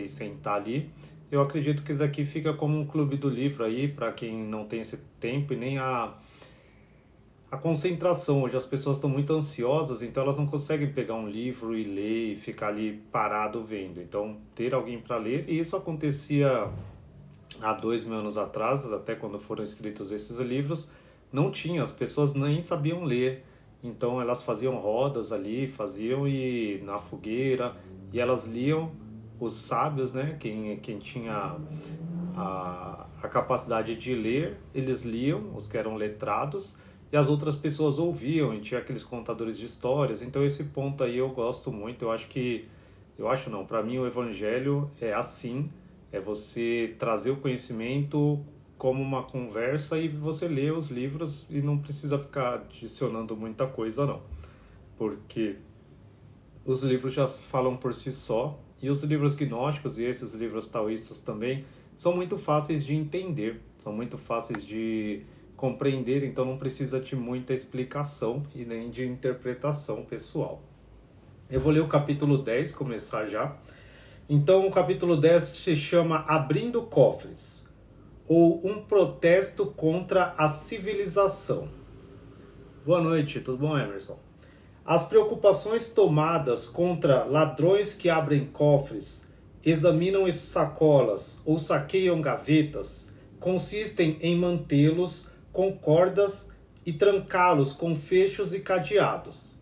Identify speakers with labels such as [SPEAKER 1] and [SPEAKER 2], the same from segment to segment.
[SPEAKER 1] e sentar ali. Eu acredito que isso aqui fica como um clube do livro aí, para quem não tem esse tempo e nem a concentração. Hoje as pessoas estão muito ansiosas, então elas não conseguem pegar um livro e ler e ficar ali parado vendo. Então, ter alguém para ler, e isso acontecia há 2.000 anos atrás, até quando foram escritos esses livros, não tinha, as pessoas nem sabiam ler. Então elas faziam rodas ali, faziam e na fogueira, e elas liam, os sábios, né? Quem tinha a capacidade de ler, eles liam, os que eram letrados, e as outras pessoas ouviam, e tinha aqueles contadores de histórias. Então esse ponto aí eu gosto muito, eu acho não, para mim o evangelho é assim, é você trazer o conhecimento como uma conversa e você lê os livros e não precisa ficar adicionando muita coisa não, porque os livros já falam por si só, e os livros gnósticos e esses livros taoístas também são muito fáceis de entender, são muito fáceis de compreender, então não precisa de muita explicação e nem de interpretação pessoal. Eu vou ler o capítulo 10, começar já. Então o capítulo 10 se chama Abrindo Cofres, ou um protesto contra a civilização. Boa noite, tudo bom, Emerson? As preocupações tomadas contra ladrões que abrem cofres, examinam sacolas ou saqueiam gavetas consistem em mantê-los com cordas e trancá-los com fechos e cadeados.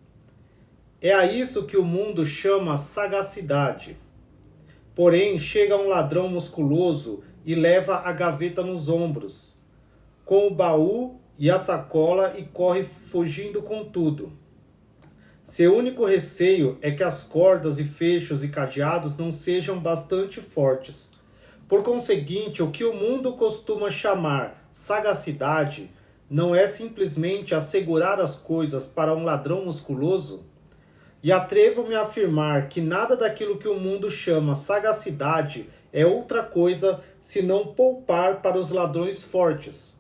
[SPEAKER 1] É a isso que o mundo chama sagacidade. Porém, chega um ladrão musculoso e leva a gaveta nos ombros, com o baú e a sacola, e corre fugindo com tudo. Seu único receio é que as cordas e fechos e cadeados não sejam bastante fortes. Por conseguinte, o que o mundo costuma chamar sagacidade não é simplesmente assegurar as coisas para um ladrão musculoso? E atrevo-me a afirmar que nada daquilo que o mundo chama sagacidade é outra coisa senão poupar para os ladrões fortes.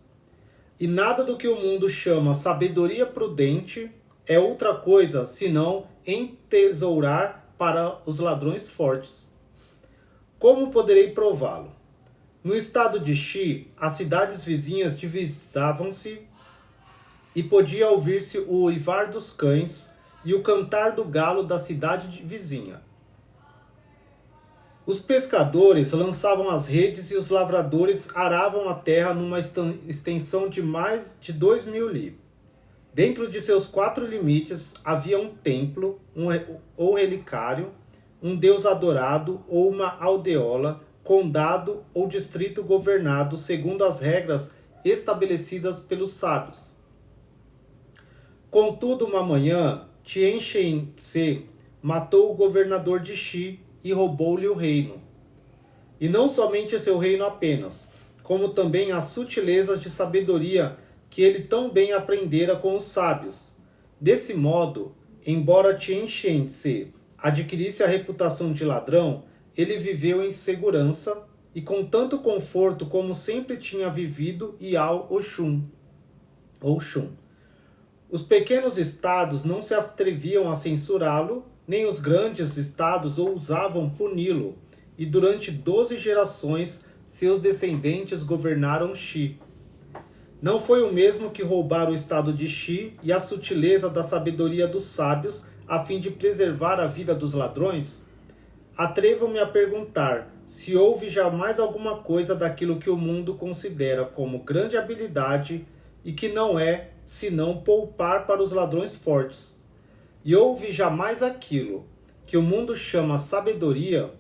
[SPEAKER 1] E nada do que o mundo chama sabedoria prudente é outra coisa senão entesourar para os ladrões fortes. Como poderei prová-lo? No estado de Xi, as cidades vizinhas divisavam-se e podia ouvir-se o uivar dos cães e o cantar do galo da cidade vizinha. Os pescadores lançavam as redes e os lavradores aravam a terra numa extensão de mais de 2.000 li. Dentro de seus 4 limites havia um templo, ou relicário, um deus adorado ou uma aldeola, condado ou distrito governado segundo as regras estabelecidas pelos sábios. Contudo, uma manhã, Tien Shen-se matou o governador de Xi e roubou-lhe o reino. E não somente seu reino apenas, como também as sutilezas de sabedoria que ele tão bem aprendera com os sábios. Desse modo, embora Tien Shen-se adquirisse a reputação de ladrão, ele viveu em segurança e com tanto conforto como sempre tinha vivido Yao Oxum. Os pequenos estados não se atreviam a censurá-lo, nem os grandes estados ousavam puni-lo, e durante 12 gerações seus descendentes governaram Xi. Não foi o mesmo que roubar o estado de Xi e a sutileza da sabedoria dos sábios a fim de preservar a vida dos ladrões? Atrevo-me a perguntar se houve jamais alguma coisa daquilo que o mundo considera como grande habilidade e que não é senão poupar para os ladrões fortes. E houve jamais aquilo que o mundo chama sabedoria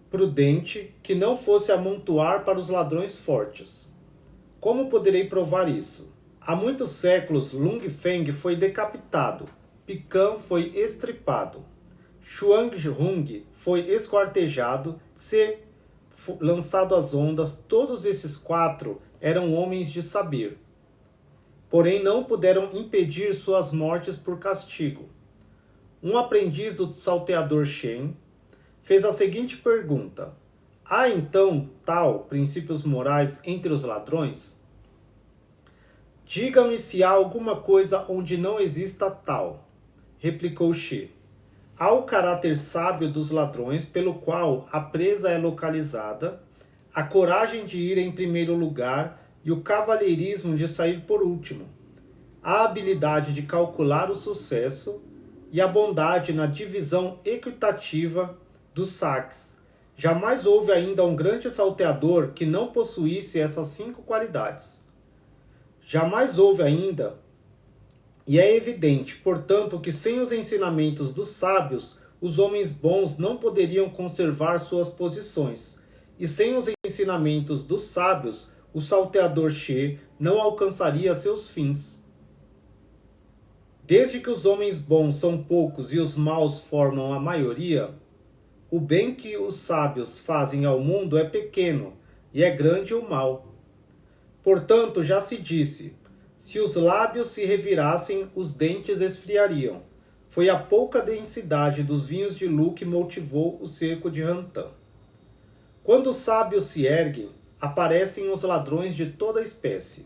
[SPEAKER 1] prudente que não fosse amontoar para os ladrões fortes. Como poderei provar isso? Há muitos séculos Lung Feng foi decapitado, Pican foi estripado, Xuang Hung foi esquartejado, Tse lançado às ondas. Todos esses 4 eram homens de saber. Porém não puderam impedir suas mortes por castigo. Um aprendiz do salteador Shen fez a seguinte pergunta: há então tal princípios morais entre os ladrões? Diga-me se há alguma coisa onde não exista tal. replicou Xê. Há o caráter sábio dos ladrões, pelo qual a presa é localizada, a coragem de ir em primeiro lugar e o cavalheirismo de sair por último, a habilidade de calcular o sucesso e a bondade na divisão equitativa dos saques. Jamais houve ainda um grande salteador que não possuísse essas 5 qualidades. Jamais houve ainda, e é evidente, portanto, que sem os ensinamentos dos sábios, os homens bons não poderiam conservar suas posições, e sem os ensinamentos dos sábios, o salteador Xê não alcançaria seus fins. Desde que os homens bons são poucos e os maus formam a maioria, o bem que os sábios fazem ao mundo é pequeno, e é grande o mal. Portanto, já se disse, se os lábios se revirassem, os dentes esfriariam. Foi a pouca densidade dos vinhos de Lu que motivou o cerco de Rantã. Quando os sábios se erguem, aparecem os ladrões de toda espécie.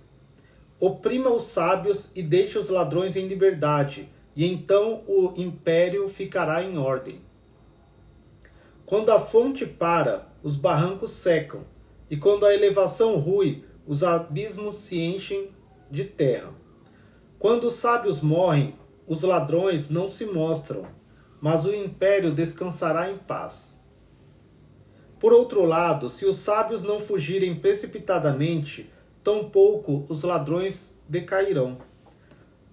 [SPEAKER 1] Oprima os sábios e deixe os ladrões em liberdade, e então o império ficará em ordem. Quando a fonte para, os barrancos secam, e quando a elevação rui, os abismos se enchem de terra. Quando os sábios morrem, os ladrões não se mostram, mas o império descansará em paz. Por outro lado, se os sábios não fugirem precipitadamente, tampouco os ladrões decairão.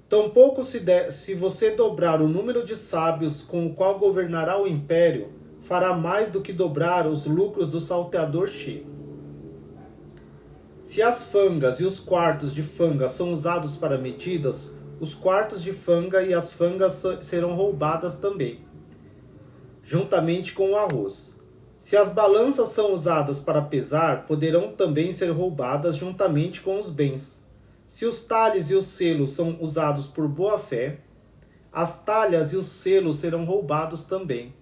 [SPEAKER 1] Tampouco se você dobrar o número de sábios com o qual governará o império, fará mais do que dobrar os lucros do salteador Xê. Se as fangas e os quartos de fanga são usados para medidas, os quartos de fanga e as fangas serão roubadas também, juntamente com o arroz. Se as balanças são usadas para pesar, poderão também ser roubadas juntamente com os bens. Se os talhes e os selos são usados por boa fé, as talhas e os selos serão roubados também.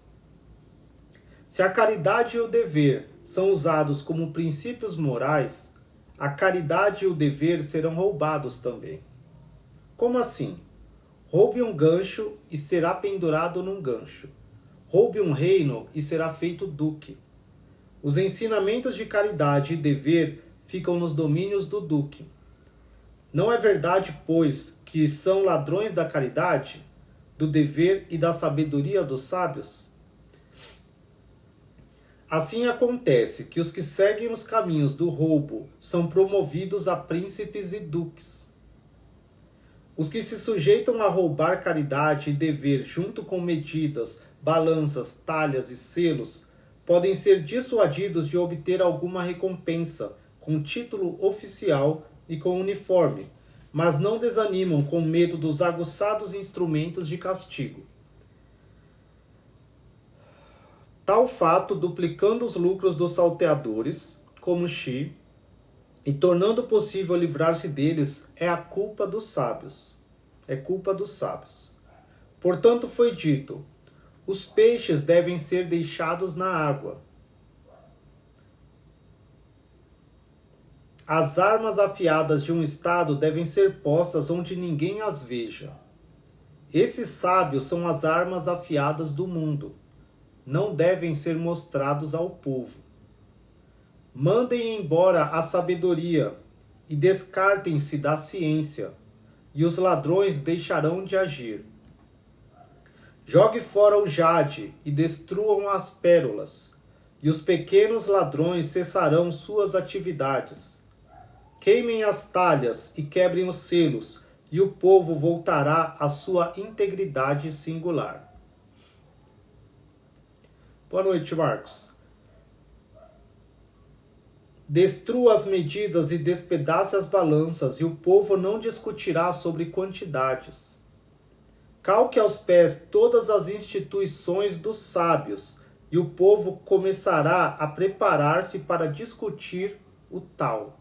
[SPEAKER 1] Se a caridade e o dever são usados como princípios morais, a caridade e o dever serão roubados também. Como assim? Roube um gancho e será pendurado num gancho. Roube um reino e será feito duque. Os ensinamentos de caridade e dever ficam nos domínios do duque. Não é verdade, pois, que são ladrões da caridade, do dever e da sabedoria dos sábios? Assim acontece que os que seguem os caminhos do roubo são promovidos a príncipes e duques. Os que se sujeitam a roubar caridade e dever junto com medidas, balanças, talhas e selos, podem ser dissuadidos de obter alguma recompensa, com título oficial e com uniforme, mas não desanimam com medo dos aguçados instrumentos de castigo. Tal fato, duplicando os lucros dos salteadores, como Xê, e tornando possível livrar-se deles, é a culpa dos sábios. É culpa dos sábios. Portanto, foi dito, os peixes devem ser deixados na água. As armas afiadas de um Estado devem ser postas onde ninguém as veja. Esses sábios são as armas afiadas do mundo. Não devem ser mostrados ao povo. Mandem embora a sabedoria e descartem-se da ciência, e os ladrões deixarão de agir. Jogue fora o jade e destruam as pérolas, e os pequenos ladrões cessarão suas atividades. Queimem as talhas e quebrem os selos, e o povo voltará à sua integridade singular. Boa noite, Marcos. Destrua as medidas e despedace as balanças, e o povo não discutirá sobre quantidades. Calque aos pés todas as instituições dos sábios, e o povo começará a preparar-se para discutir o tal.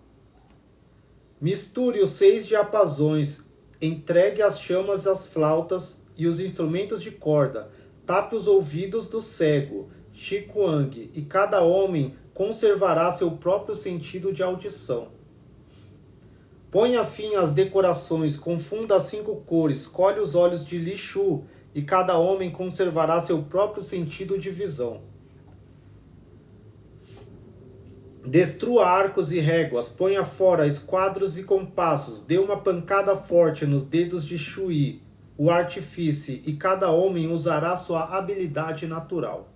[SPEAKER 1] Misture os 6 diapasões, entregue as chamas às flautas e os instrumentos de corda, tape os ouvidos do cego, Shikuang, e cada homem conservará seu próprio sentido de audição. Ponha fim às decorações, confunda as 5 cores, colhe os olhos de Li Shu e cada homem conservará seu próprio sentido de visão. Destrua arcos e réguas, ponha fora esquadros e compassos, dê uma pancada forte nos dedos de Chuí, o artífice, e cada homem usará sua habilidade natural.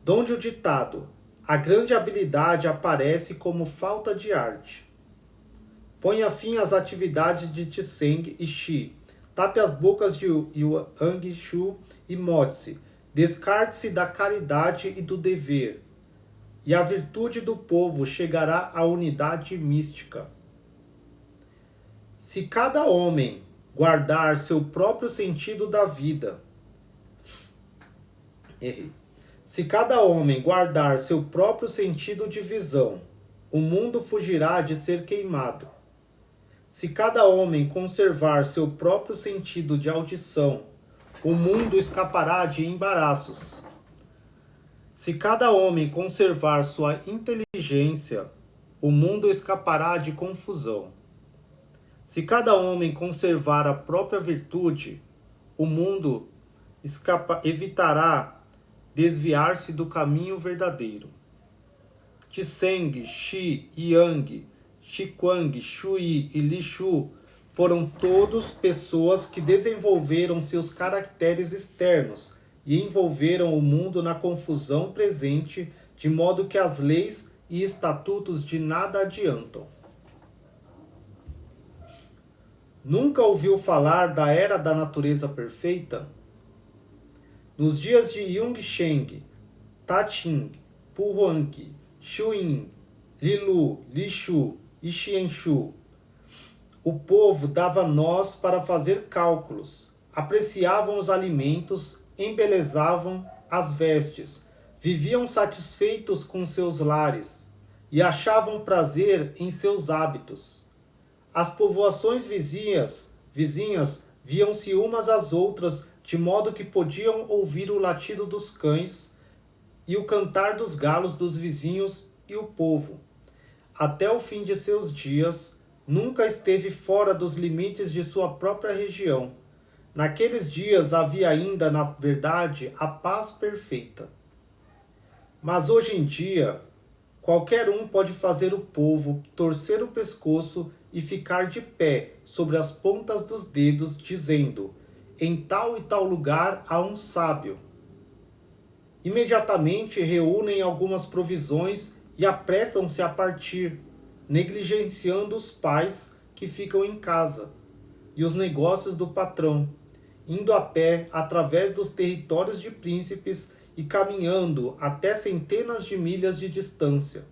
[SPEAKER 1] Donde o ditado, a grande habilidade aparece como falta de arte. Ponha fim às atividades de Tseng e Shi, tape as bocas de Yang Shu e Motse, descarte-se da caridade e do dever, e a virtude do povo chegará à unidade mística. Se cada homem guardar seu próprio sentido da vida, Se cada homem guardar seu próprio sentido de visão, o mundo fugirá de ser queimado. Se cada homem conservar seu próprio sentido de audição, o mundo escapará de embaraços. Se cada homem conservar sua inteligência, o mundo escapará de confusão. Se cada homem conservar a própria virtude, o mundo evitará desviar-se do caminho verdadeiro. Tseng, Shi, Yang, Shikuang, Shui e Lishu foram todos pessoas que desenvolveram seus caracteres externos e envolveram o mundo na confusão presente, de modo que as leis e estatutos de nada adiantam. Nunca ouviu falar da era da natureza perfeita? Nos dias de Yongsheng, Tating, Puhuang, Shuyin, Lilu, Lishu e Xianshu, o povo dava nós para fazer cálculos, apreciavam os alimentos, embelezavam as vestes, viviam satisfeitos com seus lares e achavam prazer em seus hábitos. As povoações vizinhas viam-se umas às outras, de modo que podiam ouvir o latido dos cães e o cantar dos galos dos vizinhos, e o povo, até o fim de seus dias, nunca esteve fora dos limites de sua própria região. Naqueles dias havia ainda, na verdade, a paz perfeita. Mas hoje em dia, qualquer um pode fazer o povo torcer o pescoço e ficar de pé sobre as pontas dos dedos, dizendo: em tal e tal lugar há um sábio. Imediatamente reúnem algumas provisões e apressam-se a partir, negligenciando os pais que ficam em casa e os negócios do patrão, indo a pé através dos territórios de príncipes e caminhando até centenas de milhas de distância.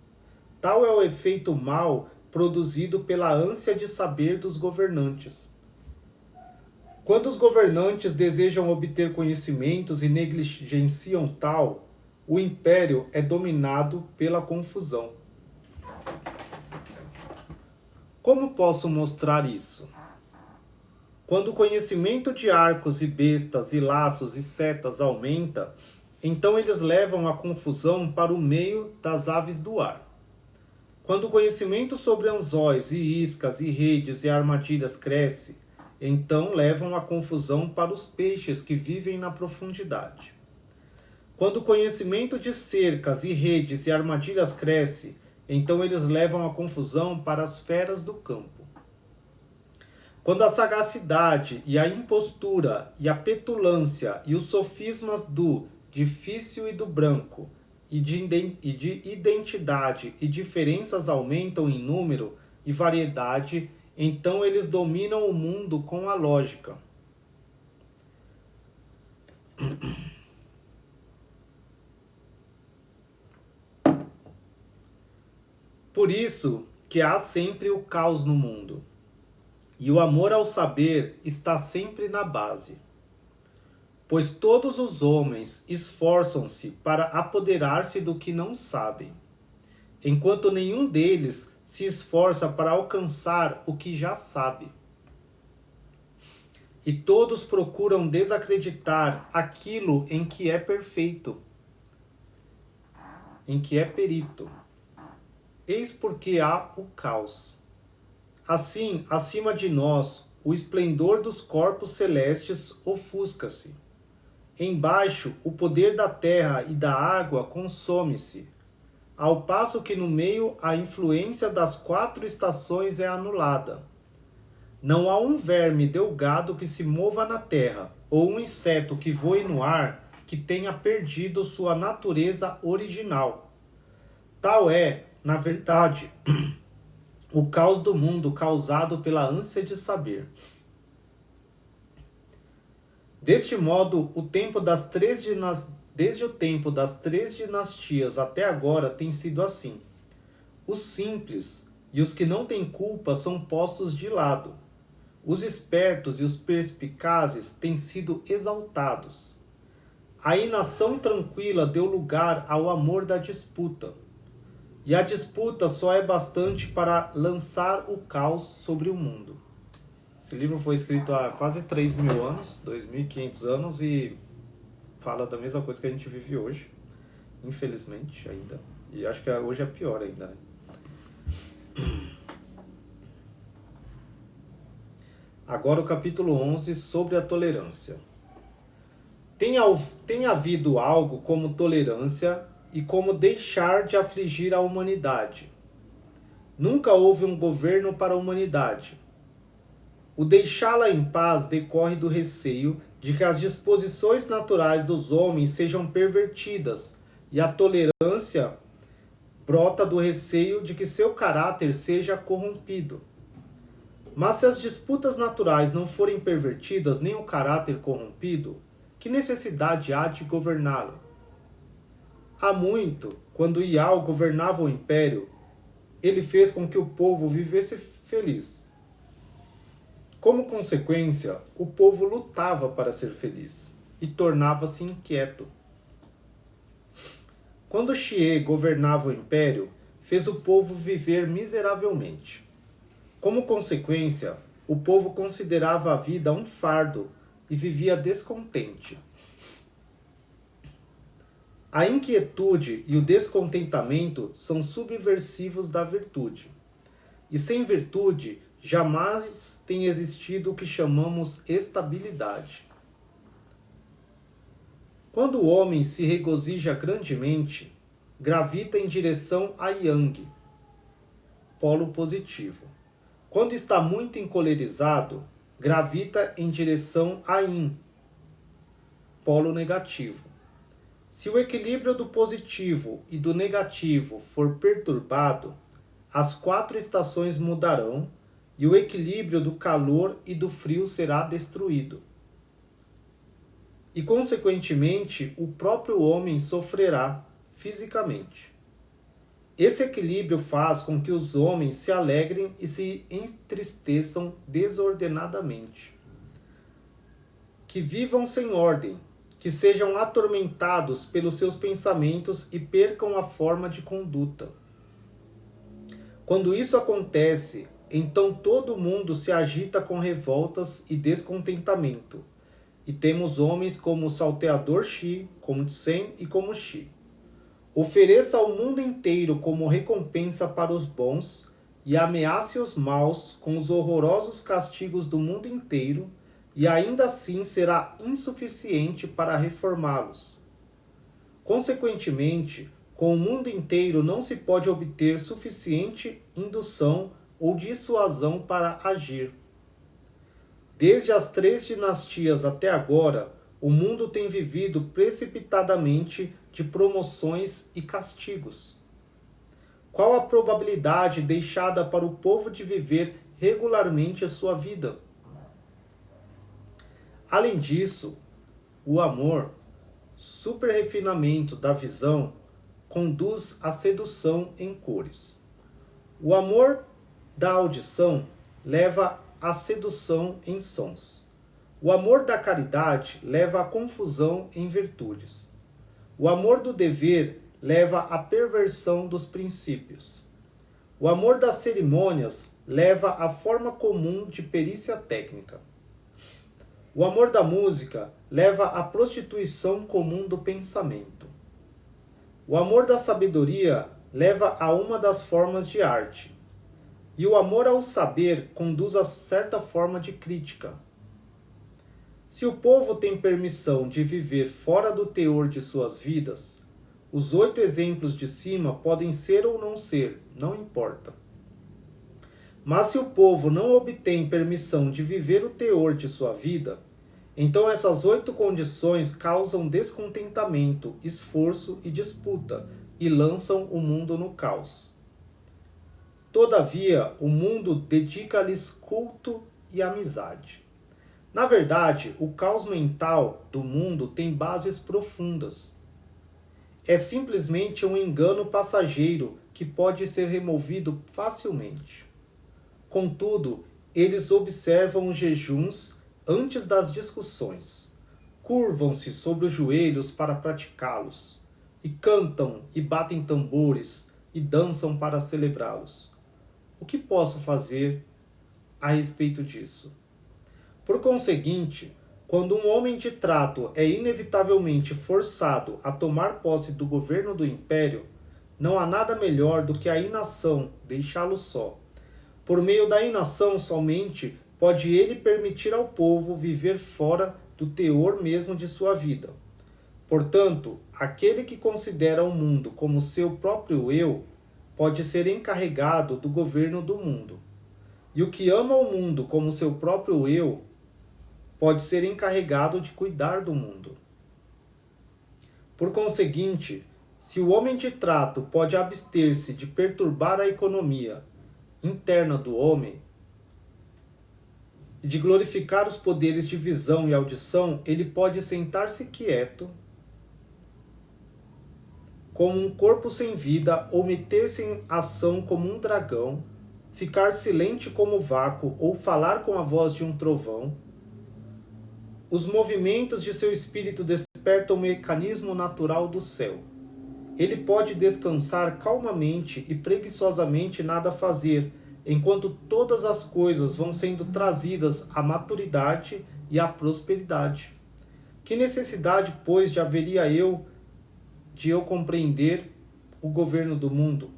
[SPEAKER 1] Tal é o efeito mau produzido pela ânsia de saber dos governantes. Quando os governantes desejam obter conhecimentos e negligenciam tal, o império é dominado pela confusão. Como posso mostrar isso? Quando o conhecimento de arcos e bestas e laços e setas aumenta, então eles levam a confusão para o meio das aves do ar. Quando o conhecimento sobre anzóis e iscas e redes e armadilhas cresce, então levam a confusão para os peixes que vivem na profundidade. Quando o conhecimento de cercas e redes e armadilhas cresce, então eles levam a confusão para as feras do campo. Quando a sagacidade e a impostura e a petulância e os sofismas do difícil e do branco e de identidade e diferenças aumentam em número e variedade, então eles dominam o mundo com a lógica. Por isso que há sempre o caos no mundo, e o amor ao saber está sempre na base. Pois todos os homens esforçam-se para apoderar-se do que não sabem, enquanto nenhum deles se esforça para alcançar o que já sabe. E todos procuram desacreditar aquilo em que é perfeito, em que é perito. Eis porque há o caos. Assim, acima de nós, o esplendor dos corpos celestes ofusca-se. Embaixo, o poder da terra e da água consome-se, ao passo que no meio a influência das 4 estações é anulada. Não há um verme delgado que se mova na terra, ou um inseto que voe no ar, que tenha perdido sua natureza original. Tal é, na verdade, o caos do mundo causado pela ânsia de saber. Deste modo, desde o tempo das 3 dinastias até agora tem sido assim. Os simples e os que não têm culpa são postos de lado. Os espertos e os perspicazes têm sido exaltados. A inação tranquila deu lugar ao amor da disputa. E a disputa só é bastante para lançar o caos sobre o mundo. Esse livro foi escrito há quase 3.000 anos, 2.500 anos, e fala da mesma coisa que a gente vive hoje, infelizmente ainda. E acho que hoje é pior ainda, né? Agora o capítulo 11, sobre a tolerância. Tem havido algo como tolerância e como deixar de afligir a humanidade. Nunca houve um governo para a humanidade. O deixá-la em paz decorre do receio de que as disposições naturais dos homens sejam pervertidas, e a tolerância brota do receio de que seu caráter seja corrompido. Mas se as disputas naturais não forem pervertidas, nem o caráter corrompido, que necessidade há de governá-lo? Há muito, quando Ial governava o império, ele fez com que o povo vivesse feliz. Como consequência, o povo lutava para ser feliz e tornava-se inquieto. Quando Xie governava o império, fez o povo viver miseravelmente. Como consequência, o povo considerava a vida um fardo e vivia descontente. A inquietude e o descontentamento são subversivos da virtude. E sem virtude, jamais tem existido o que chamamos estabilidade. Quando o homem se regozija grandemente, gravita em direção a Yang, polo positivo. Quando está muito encolerizado, gravita em direção a Yin, polo negativo. Se o equilíbrio do positivo e do negativo for perturbado, as 4 estações mudarão e o equilíbrio do calor e do frio será destruído. E, consequentemente, o próprio homem sofrerá fisicamente. Esse equilíbrio faz com que os homens se alegrem e se entristeçam desordenadamente. Que vivam sem ordem, que sejam atormentados pelos seus pensamentos e percam a forma de conduta. Quando isso acontece, então todo mundo se agita com revoltas e descontentamento. E temos homens como o salteador Xi, como Tsen e como Xi. Ofereça ao mundo inteiro como recompensa para os bons e ameace os maus com os horrorosos castigos do mundo inteiro, e ainda assim será insuficiente para reformá-los. Consequentemente, com o mundo inteiro não se pode obter suficiente indução ou dissuasão para agir. Desde as 3 dinastias até agora, o mundo tem vivido precipitadamente de promoções e castigos. Qual a probabilidade deixada para o povo de viver regularmente a sua vida? Além disso, o amor, superrefinamento da visão, conduz à sedução em cores. O amor da audição leva à sedução em sons. O amor da caridade leva à confusão em virtudes. O amor do dever leva à perversão dos princípios. O amor das cerimônias leva à forma comum de perícia técnica. O amor da música leva à prostituição comum do pensamento. O amor da sabedoria leva a uma das formas de arte. E o amor ao saber conduz a certa forma de crítica. Se o povo tem permissão de viver fora do teor de suas vidas, os 8 exemplos de cima podem ser ou não ser, não importa. Mas se o povo não obtém permissão de viver o teor de sua vida, então essas 8 condições causam descontentamento, esforço e disputa e lançam o mundo no caos. Todavia, o mundo dedica-lhes culto e amizade. Na verdade, o caos mental do mundo tem bases profundas. É simplesmente um engano passageiro que pode ser removido facilmente. Contudo, eles observam os jejuns antes das discussões, curvam-se sobre os joelhos para praticá-los, e cantam e batem tambores e dançam para celebrá-los. O que posso fazer a respeito disso? Por conseguinte, quando um homem de trato é inevitavelmente forçado a tomar posse do governo do império, não há nada melhor do que a inação, deixá-lo só. Por meio da inação somente pode ele permitir ao povo viver fora do teor mesmo de sua vida. Portanto, aquele que considera o mundo como seu próprio eu, pode ser encarregado do governo do mundo. E o que ama o mundo como seu próprio eu, pode ser encarregado de cuidar do mundo. Por conseguinte, se o homem de trato pode abster-se de perturbar a economia interna do homem e de glorificar os poderes de visão e audição, ele pode sentar-se quieto, como um corpo sem vida, ou meter-se em ação como um dragão, ficar silente como vácuo, ou falar com a voz de um trovão. Os movimentos de seu espírito despertam o mecanismo natural do céu. Ele pode descansar calmamente e preguiçosamente nada fazer, enquanto todas as coisas vão sendo trazidas à maturidade e à prosperidade. Que necessidade, pois, de eu compreender o governo do mundo?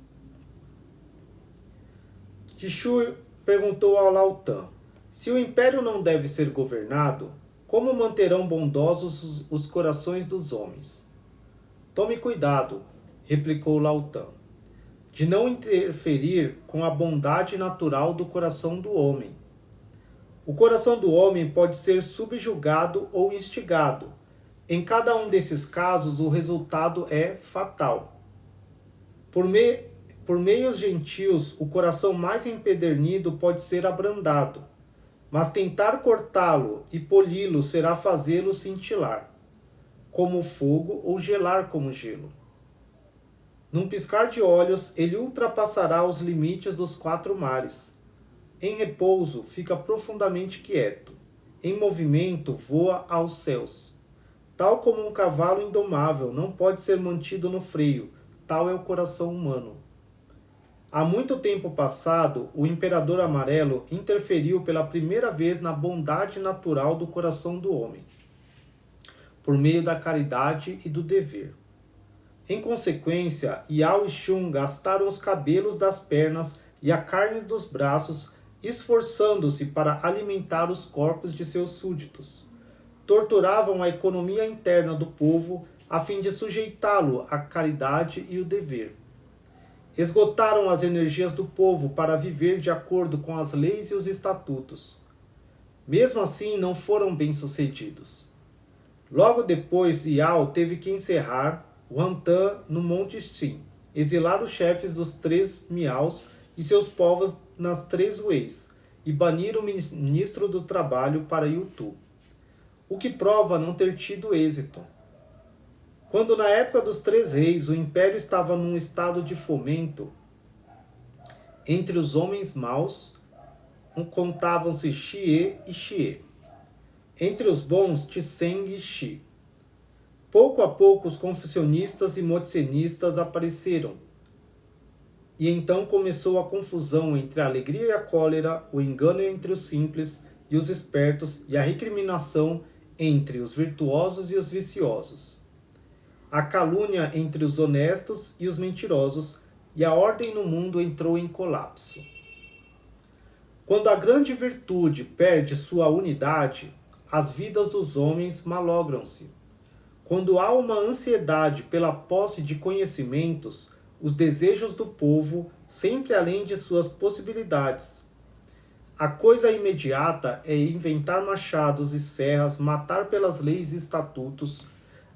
[SPEAKER 1] Tishu perguntou ao Laotan: se o império não deve ser governado, como manterão bondosos os corações dos homens? Tome cuidado, replicou Laotan, de não interferir com a bondade natural do coração do homem. O coração do homem pode ser subjugado ou instigado. Em cada um desses casos, o resultado é fatal. Por meios gentios, o coração mais empedernido pode ser abrandado, mas tentar cortá-lo e poli-lo será fazê-lo cintilar, como fogo, ou gelar como gelo. Num piscar de olhos, ele ultrapassará os limites dos 4 mares. Em repouso, fica profundamente quieto. Em movimento, voa aos céus. Tal como um cavalo indomável não pode ser mantido no freio, tal é o coração humano. Há muito tempo passado, o Imperador Amarelo interferiu pela primeira vez na bondade natural do coração do homem, por meio da caridade e do dever. Em consequência, Yao e Shun gastaram os cabelos das pernas e a carne dos braços, esforçando-se para alimentar os corpos de seus súditos. Torturavam a economia interna do povo a fim de sujeitá-lo à caridade e o dever. Esgotaram as energias do povo para viver de acordo com as leis e os estatutos. Mesmo assim, não foram bem-sucedidos. Logo depois, Yao teve que encerrar o Hantan no Monte Xin, exilar os chefes dos 3 miaos e seus povos nas 3 Weis, e banir o ministro do trabalho para Yutu, o que prova não ter tido êxito. Quando na época dos 3 reis o império estava num estado de fomento, entre os homens maus contavam-se Xie e Xie. Entre os bons, Tseng e Xi. Pouco a pouco os confucionistas e motzenistas apareceram. E então começou a confusão entre a alegria e a cólera, o engano entre os simples e os espertos e a recriminação entre os virtuosos e os viciosos. A calúnia entre os honestos e os mentirosos, e a ordem no mundo entrou em colapso. Quando a grande virtude perde sua unidade, as vidas dos homens malogram-se. Quando há uma ansiedade pela posse de conhecimentos, os desejos do povo sempre além de suas possibilidades. A coisa imediata é inventar machados e serras, matar pelas leis e estatutos,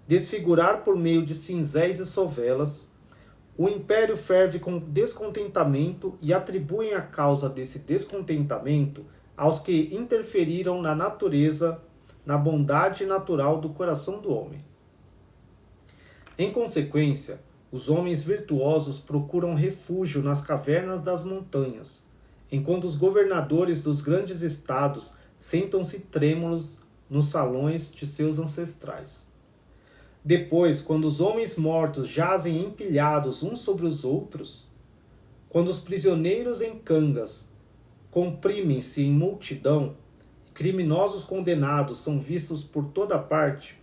[SPEAKER 1] desfigurar por meio de cinzéis e sovelas. O império ferve com descontentamento e atribuem a causa desse descontentamento aos que interferiram na natureza, na bondade natural do coração do homem. Em consequência, os homens virtuosos procuram refúgio nas cavernas das montanhas, enquanto os governadores dos grandes estados sentam-se trêmulos nos salões de seus ancestrais. Depois, quando os homens mortos jazem empilhados uns sobre os outros, quando os prisioneiros em cangas comprimem-se em multidão, e criminosos condenados são vistos por toda parte,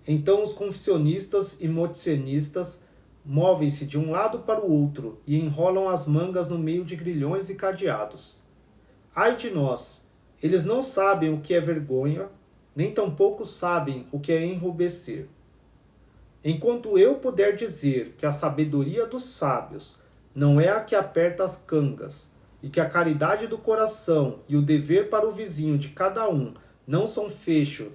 [SPEAKER 1] então os confessionistas e moticionistas movem-se de um lado para o outro e enrolam as mangas no meio de grilhões e cadeados. Ai de nós! Eles não sabem o que é vergonha, nem tampouco sabem o que é enrubescer. Enquanto eu puder dizer que a sabedoria dos sábios não é a que aperta as cangas, e que a caridade do coração e o dever para o vizinho de cada um não são fechos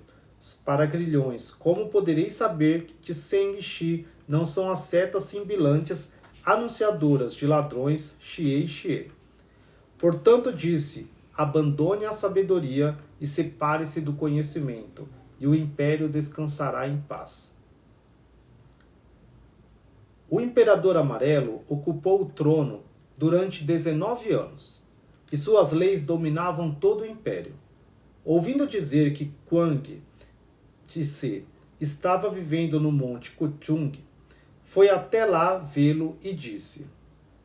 [SPEAKER 1] para grilhões, como poderei saber que Seng-Shi não são as setas simbilantes anunciadoras de ladrões Xie. Portanto disse, abandone a sabedoria e separe-se do conhecimento, e o império descansará em paz. O imperador amarelo ocupou o trono durante 19 anos, e suas leis dominavam todo o império. Ouvindo dizer que Quang Tse estava vivendo no monte Kuchung, foi até lá vê-lo e disse: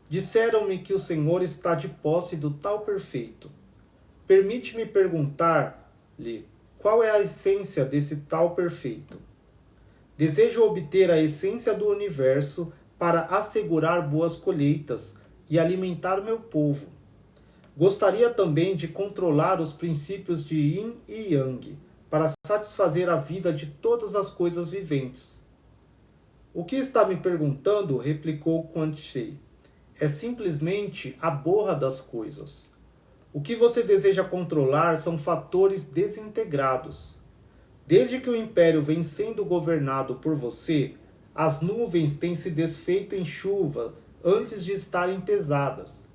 [SPEAKER 1] disseram-me que o Senhor está de posse do tal perfeito. Permite-me perguntar-lhe qual é a essência desse tal perfeito. Desejo obter a essência do universo para assegurar boas colheitas e alimentar meu povo. Gostaria também de controlar os princípios de Yin e Yang, para satisfazer a vida de todas as coisas viventes. O que está me perguntando, replicou Quan Chi, é simplesmente a borra das coisas. O que você deseja controlar são fatores desintegrados. Desde que o império vem sendo governado por você, as nuvens têm se desfeito em chuva antes de estarem pesadas.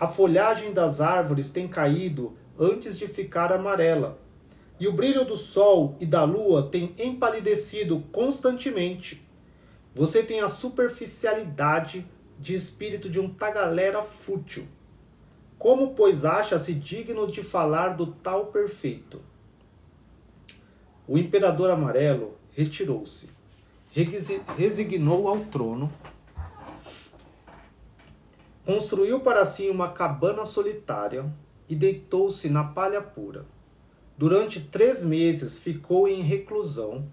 [SPEAKER 1] A folhagem das árvores tem caído antes de ficar amarela. E o brilho do sol e da lua tem empalidecido constantemente. Você tem a superficialidade de espírito de um tagalera fútil. Como, pois, acha-se digno de falar do tal perfeito? O imperador amarelo retirou-se, resignou ao trono, construiu para si uma cabana solitária e deitou-se na palha pura. Durante 3 meses ficou em reclusão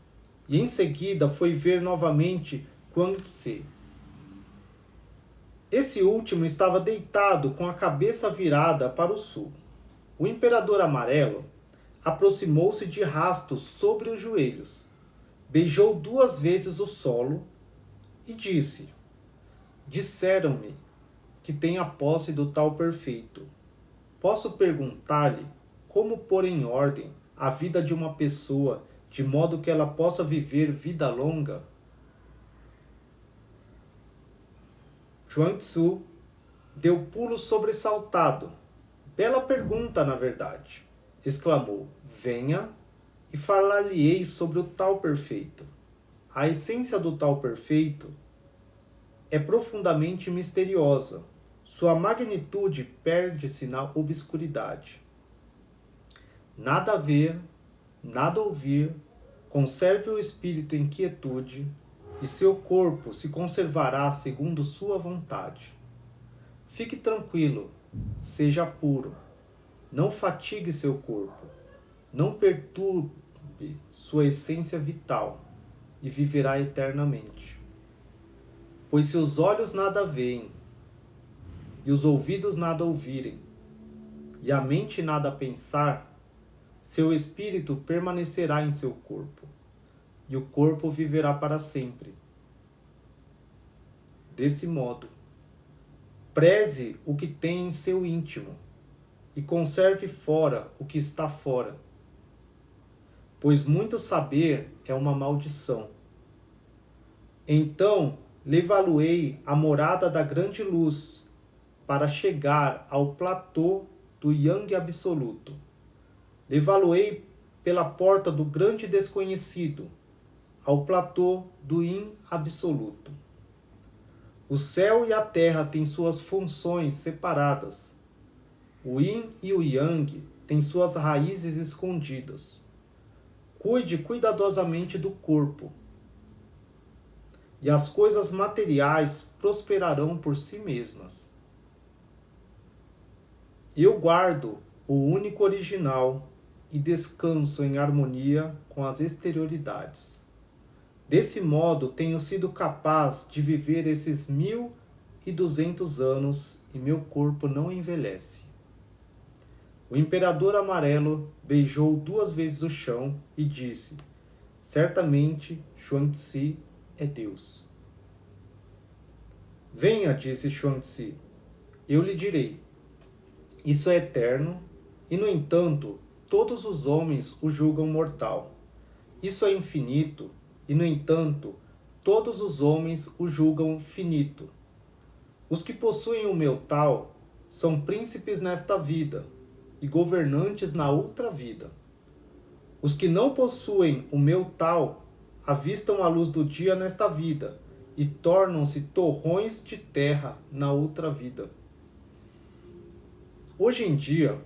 [SPEAKER 1] e em seguida foi ver novamente Quang Tse. Esse último estava deitado com a cabeça virada para o sul. O imperador amarelo aproximou-se de rastos sobre os joelhos, beijou 2 vezes o solo e disse: disseram-me que tem a posse do tal perfeito. Posso perguntar-lhe como pôr em ordem a vida de uma pessoa de modo que ela possa viver vida longa? Chuang Tzu deu pulo sobressaltado. Bela pergunta, na verdade, exclamou. Venha e falar-lhe-ei sobre o tal perfeito. A essência do tal perfeito é profundamente misteriosa. Sua magnitude perde-se na obscuridade. Nada ver, nada ouvir, conserve o espírito em quietude, e seu corpo se conservará segundo sua vontade. Fique tranquilo, seja puro, não fatigue seu corpo, não perturbe sua essência vital, e viverá eternamente. Pois seus olhos nada veem, e os ouvidos nada ouvirem, e a mente nada a pensar, seu espírito permanecerá em seu corpo, e o corpo viverá para sempre. Desse modo, preze o que tem em seu íntimo, e conserve fora o que está fora, pois muito saber é uma maldição. Então levá-lo-ei à morada da grande luz, para chegar ao platô do Yang absoluto. Levá-lo-ei pela porta do grande desconhecido, ao platô do Yin absoluto. O céu e a terra têm suas funções separadas. O Yin e o Yang têm suas raízes escondidas. Cuide cuidadosamente do corpo, e as coisas materiais prosperarão por si mesmas. Eu guardo o único original e descanso em harmonia com as exterioridades. Desse modo, tenho sido capaz de viver esses 1200 anos e meu corpo não envelhece. O imperador amarelo beijou 2 vezes o chão e disse: certamente Xuanzi é Deus. Venha, disse Xuanzi, eu lhe direi. Isso é eterno, e no entanto, todos os homens o julgam mortal. Isso é infinito, e no entanto, todos os homens o julgam finito. Os que possuem o meu tal são príncipes nesta vida e governantes na outra vida. Os que não possuem o meu tal avistam a luz do dia nesta vida e tornam-se torrões de terra na outra vida. Hoje em dia,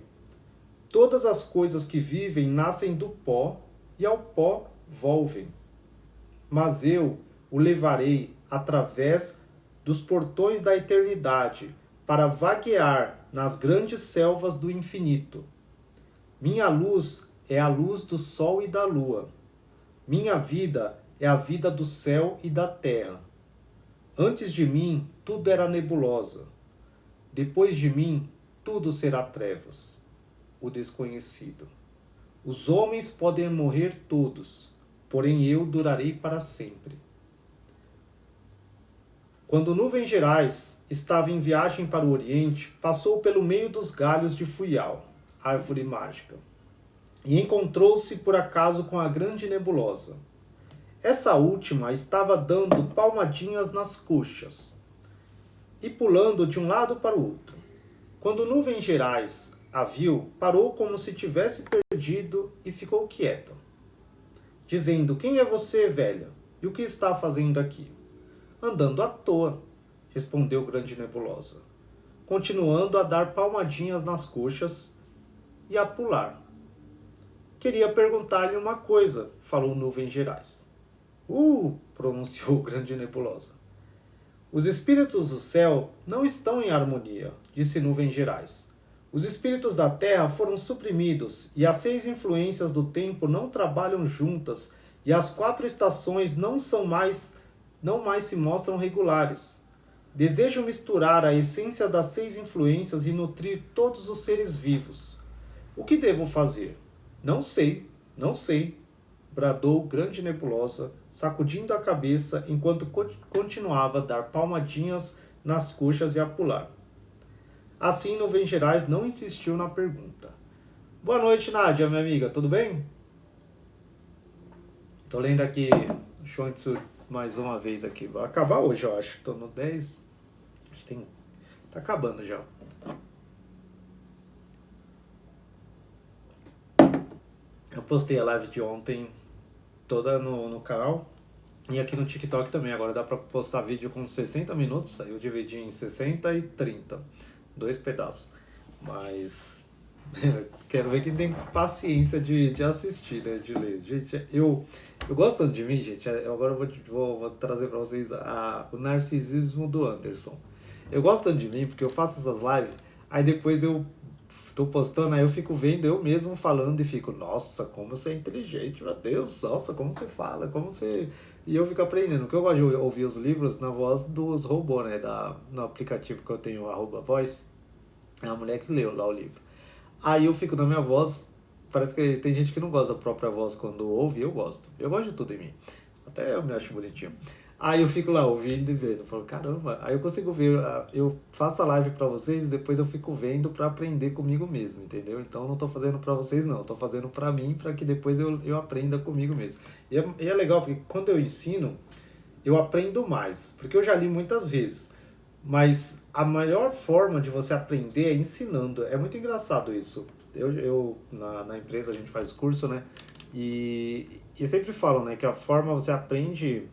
[SPEAKER 1] todas as coisas que vivem nascem do pó e ao pó volvem. Mas eu o levarei através dos portões da eternidade para vaguear nas grandes selvas do infinito. Minha luz é a luz do sol e da lua. Minha vida é a vida do céu e da terra. Antes de mim, tudo era nebulosa. Depois de mim, tudo será trevas, o desconhecido. Os homens podem morrer todos, porém eu durarei para sempre. Quando Nuvens Gerais estava em viagem para o Oriente, passou pelo meio dos galhos de Fuyao, árvore mágica, e encontrou-se por acaso com a grande nebulosa. Essa última estava dando palmadinhas nas coxas e pulando de um lado para o outro. Quando Nuvens Gerais a viu, parou como se tivesse perdido e ficou quieta, dizendo: quem é você, velha? E o que está fazendo aqui? Andando à toa, respondeu Grande Nebulosa, continuando a dar palmadinhas nas coxas e a pular. Queria perguntar-lhe uma coisa, falou Nuvens Gerais. Pronunciou Grande Nebulosa. Os espíritos do céu não estão em harmonia, disse Nuvens Gerais. Os espíritos da terra foram suprimidos e as 6 influências do tempo não trabalham juntas e as 4 estações não mais se mostram regulares. Desejo misturar a essência das 6 influências e nutrir todos os seres vivos. O que devo fazer? Não sei, bradou Grande Nebulosa, sacudindo a cabeça enquanto continuava a dar palmadinhas nas coxas e a pular. Assim, Nuvens Gerais não insistiu na pergunta. Boa noite, Nádia, minha amiga, tudo bem? Tô lendo aqui o Xuanzi mais uma vez aqui. Vai acabar hoje, eu acho. Tô no 10. Tá acabando já. Eu postei a live de ontem toda no canal. E aqui no TikTok também. Agora dá pra postar vídeo com 60 minutos. Aí eu dividi em 60 e 30. 2 pedaços. Mas quero ver quem tem paciência de assistir, né? De ler. Gente, eu gosto tanto de mim, gente. Agora eu vou trazer pra vocês o narcisismo do Anderson. Eu gosto tanto de mim porque eu faço essas lives. Aí depois eu tô postando, aí eu fico vendo eu mesmo falando e fico, nossa, como você é inteligente, meu Deus, nossa, como você fala, como você... E eu fico aprendendo, porque eu gosto de ouvir os livros na voz dos robôs, né, no aplicativo que eu tenho, @voice, é a mulher que leu lá o livro. Aí eu fico na minha voz, parece que tem gente que não gosta da própria voz quando ouve, eu gosto. Eu gosto de tudo em mim. Até eu me acho bonitinho. Aí eu fico lá ouvindo e vendo, eu falo, caramba, aí eu consigo ver, eu faço a live pra vocês e depois eu fico vendo pra aprender comigo mesmo, entendeu? Então eu não tô fazendo pra vocês não, eu tô fazendo pra mim, pra que depois eu aprenda comigo mesmo. E é legal, porque quando eu ensino, eu aprendo mais, porque eu já li muitas vezes, mas a melhor forma de você aprender é ensinando. É muito engraçado isso. Na empresa a gente faz curso, né? E sempre falam, né, que a forma você aprende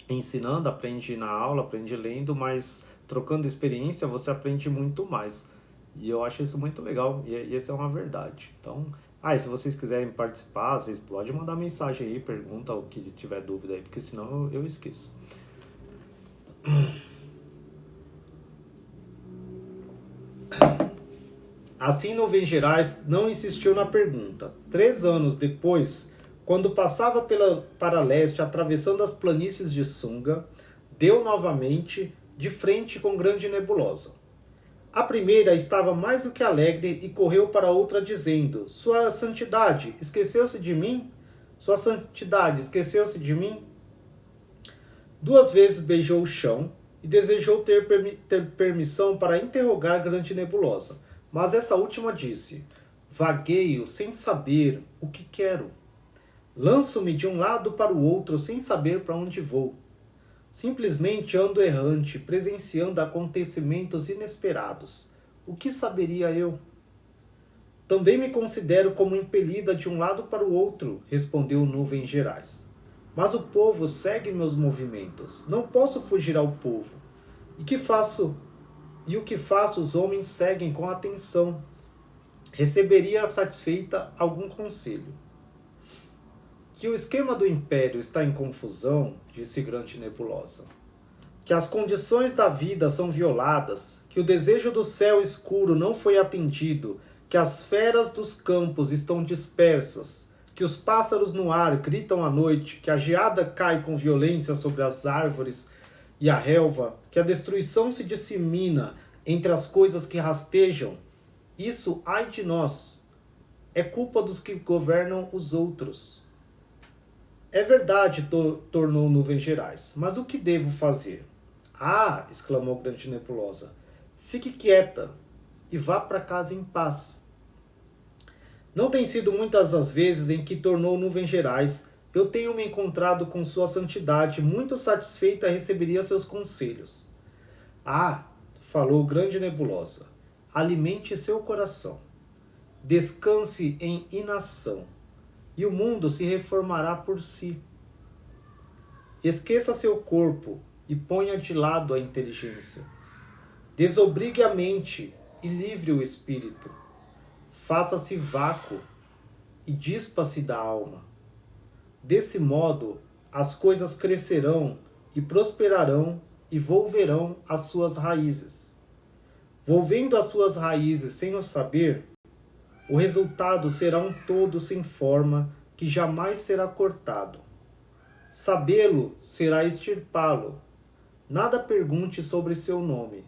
[SPEAKER 1] ensinando, aprende na aula, aprende lendo, mas trocando experiência você aprende muito mais. E eu acho isso muito legal, e essa é uma verdade. Então, e se vocês quiserem participar, vocês podem mandar mensagem aí, pergunta o que tiver dúvida aí, porque senão eu esqueço. Assim, Nuvens Gerais não insistiu na pergunta. 3 anos depois, quando passava para leste, atravessando as planícies de Sunga, deu novamente de frente com grande nebulosa. A primeira estava mais do que alegre e correu para a outra, dizendo: Sua Santidade, esqueceu-se de mim? Sua Santidade, esqueceu-se de mim? 2 vezes beijou o chão e desejou ter permissão para interrogar grande nebulosa. Mas essa última disse: Vagueio sem saber o que quero. Lanço-me de um lado para o outro sem saber para onde vou. Simplesmente ando errante, presenciando acontecimentos inesperados. O que saberia eu? Também me considero como impelida de um lado para o outro, respondeu Nuvens Gerais. Mas o povo segue meus movimentos. Não posso fugir ao povo. E o que faço os homens seguem com atenção. Receberia satisfeita algum conselho. Que o esquema do império está em confusão, disse Grande Nebulosa. Que as condições da vida são violadas, que o desejo do céu escuro não foi atendido, que as feras dos campos estão dispersas, que os pássaros no ar gritam à noite, que a geada cai com violência sobre as árvores e a relva, que a destruição se dissemina entre as coisas que rastejam. Isso, ai de nós, é culpa dos que governam os outros. É verdade, tornou Nuvens Gerais, mas o que devo fazer? Ah, exclamou Grande Nebulosa, fique quieta e vá para casa em paz. Não tem sido muitas as vezes em que tornou Nuvens Gerais, eu tenho me encontrado com sua santidade, muito satisfeita receberia seus conselhos. Ah, falou Grande Nebulosa, alimente seu coração. Descanse em inação, e o mundo se reformará por si. Esqueça seu corpo e ponha de lado a inteligência. Desobrigue a mente e livre o espírito. Faça-se vácuo e dispa-se da alma. Desse modo, as coisas crescerão e prosperarão e volverão às suas raízes. Volvendo às suas raízes sem o saber, o resultado será um todo sem forma que jamais será cortado. Sabê-lo será extirpá-lo. Nada pergunte sobre seu nome.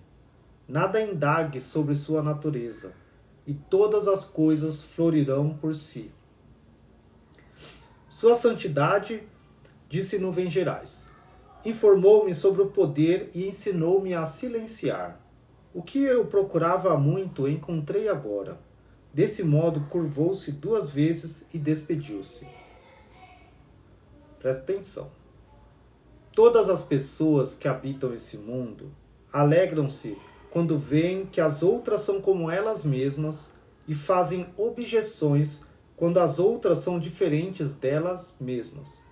[SPEAKER 1] Nada indague sobre sua natureza. E todas as coisas florirão por si. Sua Santidade, disse Nuvens Gerais, informou-me sobre o poder e ensinou-me a silenciar. O que eu procurava há muito encontrei agora. Desse modo, curvou-se 2 vezes e despediu-se. Presta atenção. Todas as pessoas que habitam esse mundo alegram-se quando veem que as outras são como elas mesmas e fazem objeções quando as outras são diferentes delas mesmas.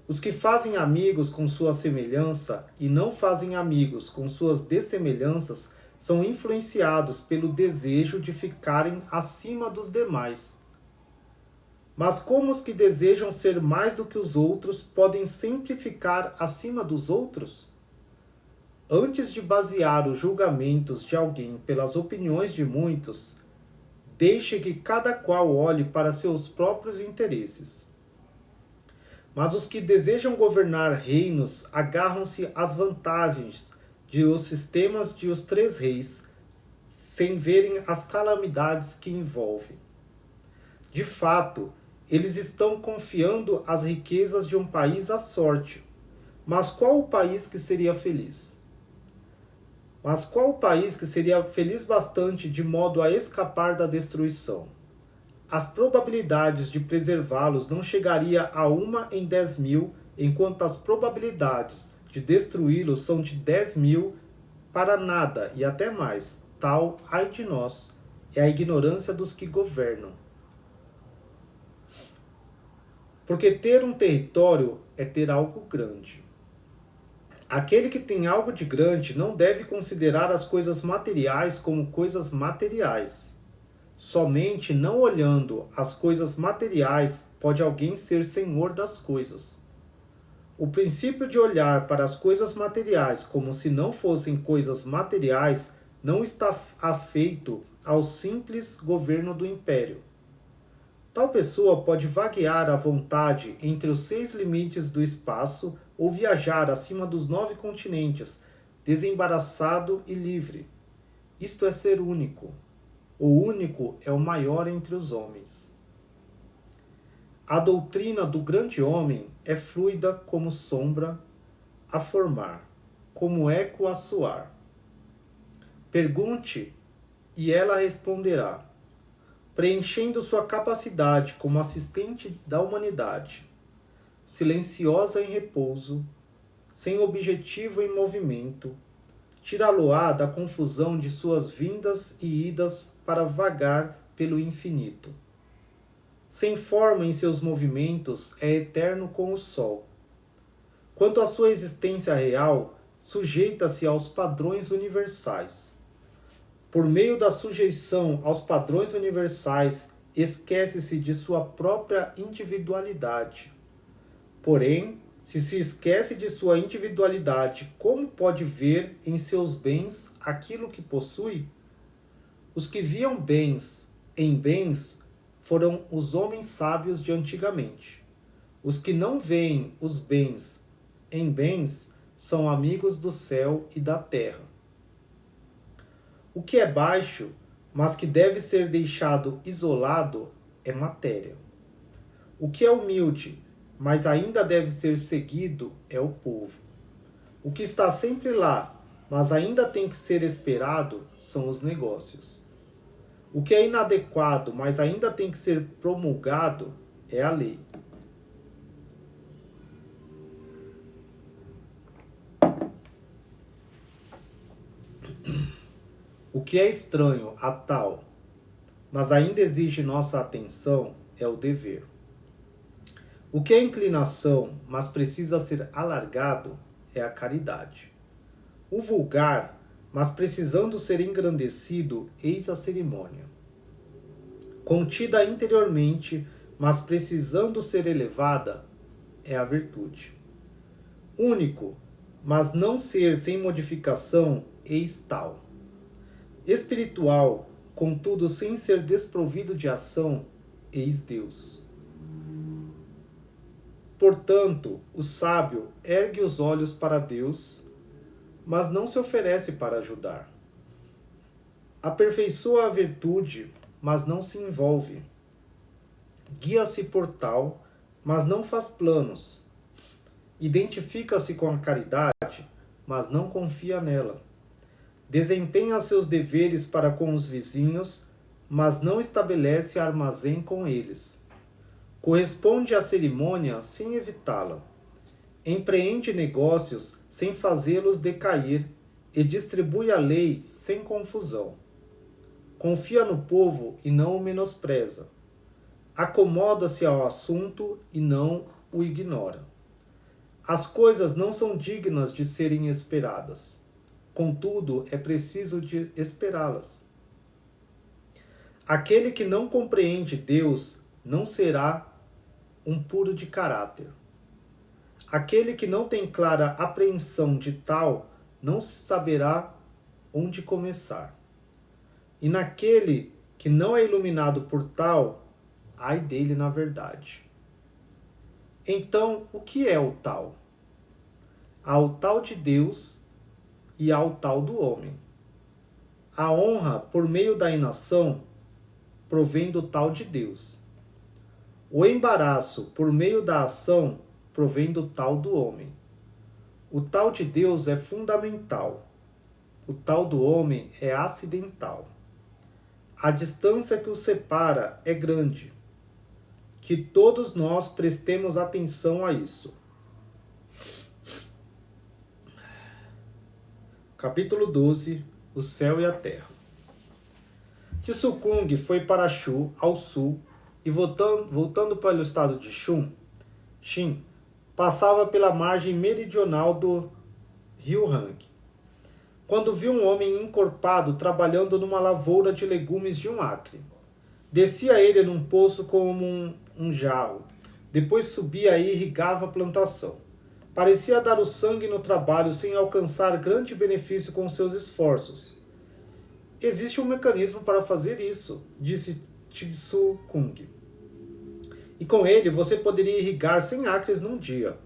[SPEAKER 1] Os que fazem amigos com sua semelhança e não fazem amigos com suas dessemelhanças são influenciados pelo desejo de ficarem acima dos demais. Mas como os que desejam ser mais do que os outros podem sempre ficar acima dos outros? Antes de basear os julgamentos de alguém pelas opiniões de muitos, deixe que cada qual olhe para seus próprios interesses. Mas os que desejam governar reinos agarram-se às vantagens de os sistemas de os 3 reis, sem verem as calamidades que envolvem. De fato, eles estão confiando as riquezas de um país à sorte. Mas qual o país que seria feliz? Mas qual o país que seria feliz bastante de modo a escapar da destruição? As probabilidades de preservá-los não chegaria a 1 em 10.000, enquanto as probabilidades de destruí-los são de 10.000 para nada e até mais. Tal, ai de nós, é a ignorância dos que governam. Porque ter um território é ter algo grande. Aquele que tem algo de grande não deve considerar as coisas materiais como coisas materiais. Somente não olhando as coisas materiais pode alguém ser senhor das coisas. O princípio de olhar para as coisas materiais como se não fossem coisas materiais não está afeito ao simples governo do império. Tal pessoa pode vaguear à vontade entre os 6 limites do espaço ou viajar acima dos 9 continentes, desembaraçado e livre. Isto é ser único. O único é o maior entre os homens. A doutrina do grande homem é fluida como sombra a formar, como eco a soar. Pergunte e ela responderá, preenchendo sua capacidade como assistente da humanidade, silenciosa em repouso, sem objetivo em movimento, tirá-lo-á da confusão de suas vindas e idas para vagar pelo infinito. Sem forma em seus movimentos, é eterno com o sol. Quanto à sua existência real, sujeita-se aos padrões universais. Por meio da sujeição aos padrões universais, esquece-se de sua própria individualidade. Porém, se esquece de sua individualidade, como pode ver em seus bens aquilo que possui? Os que viam bens em bens foram os homens sábios de antigamente. Os que não veem os bens em bens são amigos do céu e da terra. O que é baixo, mas que deve ser deixado isolado, é matéria. O que é humilde, mas ainda deve ser seguido, é o povo. O que está sempre lá, mas ainda tem que ser esperado, são os negócios. O que é inadequado, mas ainda tem que ser promulgado, é a lei. O que é estranho a tal, mas ainda exige nossa atenção, é o dever. O que é inclinação, mas precisa ser alargado, é a caridade. O vulgar, mas precisando ser engrandecido, eis a cerimônia. Contida interiormente, mas precisando ser elevada, é a virtude. Único, mas não ser sem modificação, eis tal. Espiritual, contudo sem ser desprovido de ação, eis Deus. Portanto, o sábio ergue os olhos para Deus, mas não se oferece para ajudar. Aperfeiçoa a virtude, mas não se envolve. Guia-se por tal, mas não faz planos. Identifica-se com a caridade, mas não confia nela. Desempenha seus deveres para com os vizinhos, mas não estabelece armazém com eles. Corresponde à cerimônia sem evitá-la. Empreende negócios sem fazê-los decair e distribui a lei sem confusão. Confia no povo e não o menospreza. Acomoda-se ao assunto e não o ignora. As coisas não são dignas de serem esperadas. Contudo, é preciso de esperá-las. Aquele que não compreende Deus não será um puro de caráter. Aquele que não tem clara apreensão de tal não se saberá onde começar. E naquele que não é iluminado por tal, ai dele na verdade. Então, o que é o tal? Há o tal de Deus e há o tal do homem. A honra, por meio da inação, provém do tal de Deus. O embaraço, por meio da ação, provém do tal do homem. O tal de Deus é fundamental. O tal do homem é acidental. A distância que os separa é grande. Que todos nós prestemos atenção a isso. Capítulo 12. O céu e a terra. Tsukung foi para Shu, ao sul, e voltando para o estado de Shin, passava pela margem meridional do rio Hang, quando viu um homem encorpado trabalhando numa lavoura de legumes de um acre. Descia ele num poço como um jarro, depois subia e irrigava a plantação. Parecia dar o sangue no trabalho sem alcançar grande benefício com seus esforços. Existe um mecanismo para fazer isso, disse Tsukung. E com ele você poderia irrigar 100 acres num dia.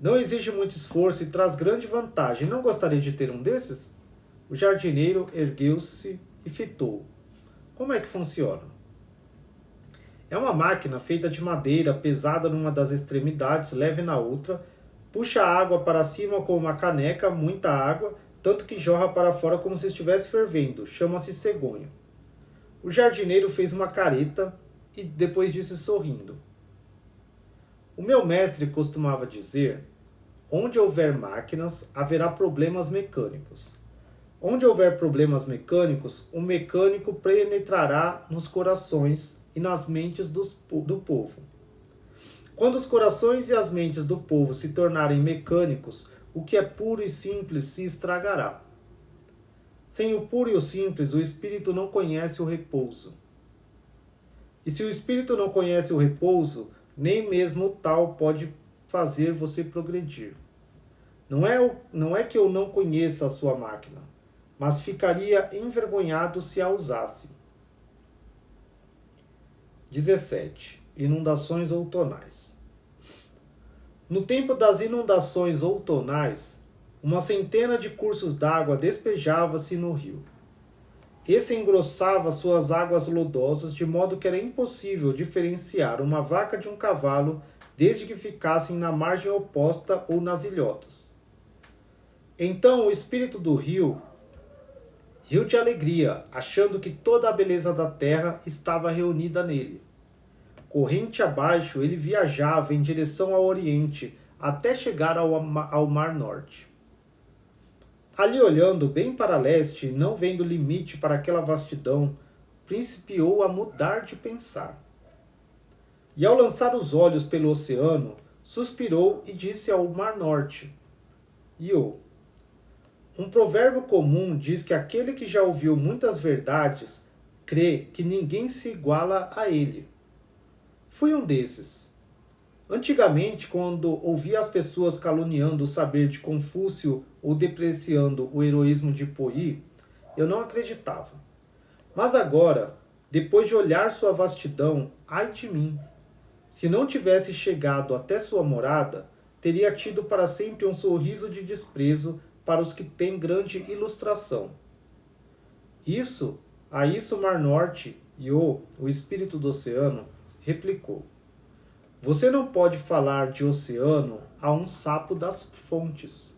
[SPEAKER 1] Não exige muito esforço e traz grande vantagem. Não gostaria de ter um desses? O jardineiro ergueu-se e fitou. Como é que funciona? É uma máquina feita de madeira, pesada numa das extremidades, leve na outra, puxa a água para cima com uma caneca, muita água, tanto que jorra para fora como se estivesse fervendo. Chama-se cegonha. O jardineiro fez uma careta e depois disse sorrindo. O meu mestre costumava dizer: onde houver máquinas, haverá problemas mecânicos. Onde houver problemas mecânicos, o mecânico penetrará nos corações e nas mentes do povo. Quando os corações e as mentes do povo se tornarem mecânicos, o que é puro e simples se estragará. Sem o puro e o simples, o espírito não conhece o repouso. E se o espírito não conhece o repouso, nem mesmo o tal pode fazer você progredir. Não é que eu não conheça a sua máquina, mas ficaria envergonhado se a usasse. 17. Inundações outonais. No tempo das inundações outonais, uma centena de cursos d'água despejava-se no rio. Esse engrossava suas águas lodosas de modo que era impossível diferenciar uma vaca de um cavalo desde que ficassem na margem oposta ou nas ilhotas. Então o espírito do rio riu de alegria, achando que toda a beleza da terra estava reunida nele. Corrente abaixo, ele viajava em direção ao oriente, até chegar ao Mar Norte. Ali, olhando bem para leste, não vendo limite para aquela vastidão, principiou a mudar de pensar. E ao lançar os olhos pelo oceano, suspirou e disse ao Mar Norte: Io. Um provérbio comum diz que aquele que já ouviu muitas verdades crê que ninguém se iguala a ele. Fui um desses. Antigamente, quando ouvia as pessoas caluniando o saber de Confúcio ou depreciando o heroísmo de Poí, eu não acreditava. Mas agora, depois de olhar sua vastidão, ai de mim! Se não tivesse chegado até sua morada, teria tido para sempre um sorriso de desprezo para os que têm grande ilustração. A isso Mar Norte, Io, o espírito do oceano, replicou: você não pode falar de oceano a um sapo das fontes,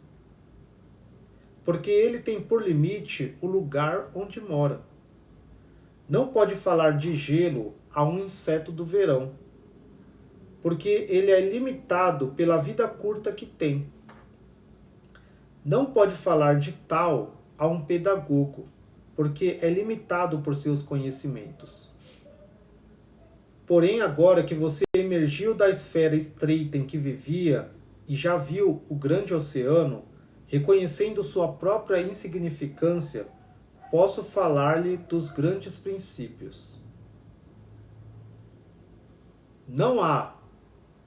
[SPEAKER 1] porque ele tem por limite o lugar onde mora. Não pode falar de gelo a um inseto do verão, porque ele é limitado pela vida curta que tem. Não pode falar de tal a um pedagogo, porque é limitado por seus conhecimentos. Porém, agora que você emergiu da esfera estreita em que vivia e já viu o grande oceano, reconhecendo sua própria insignificância, posso falar-lhe dos grandes princípios. Não há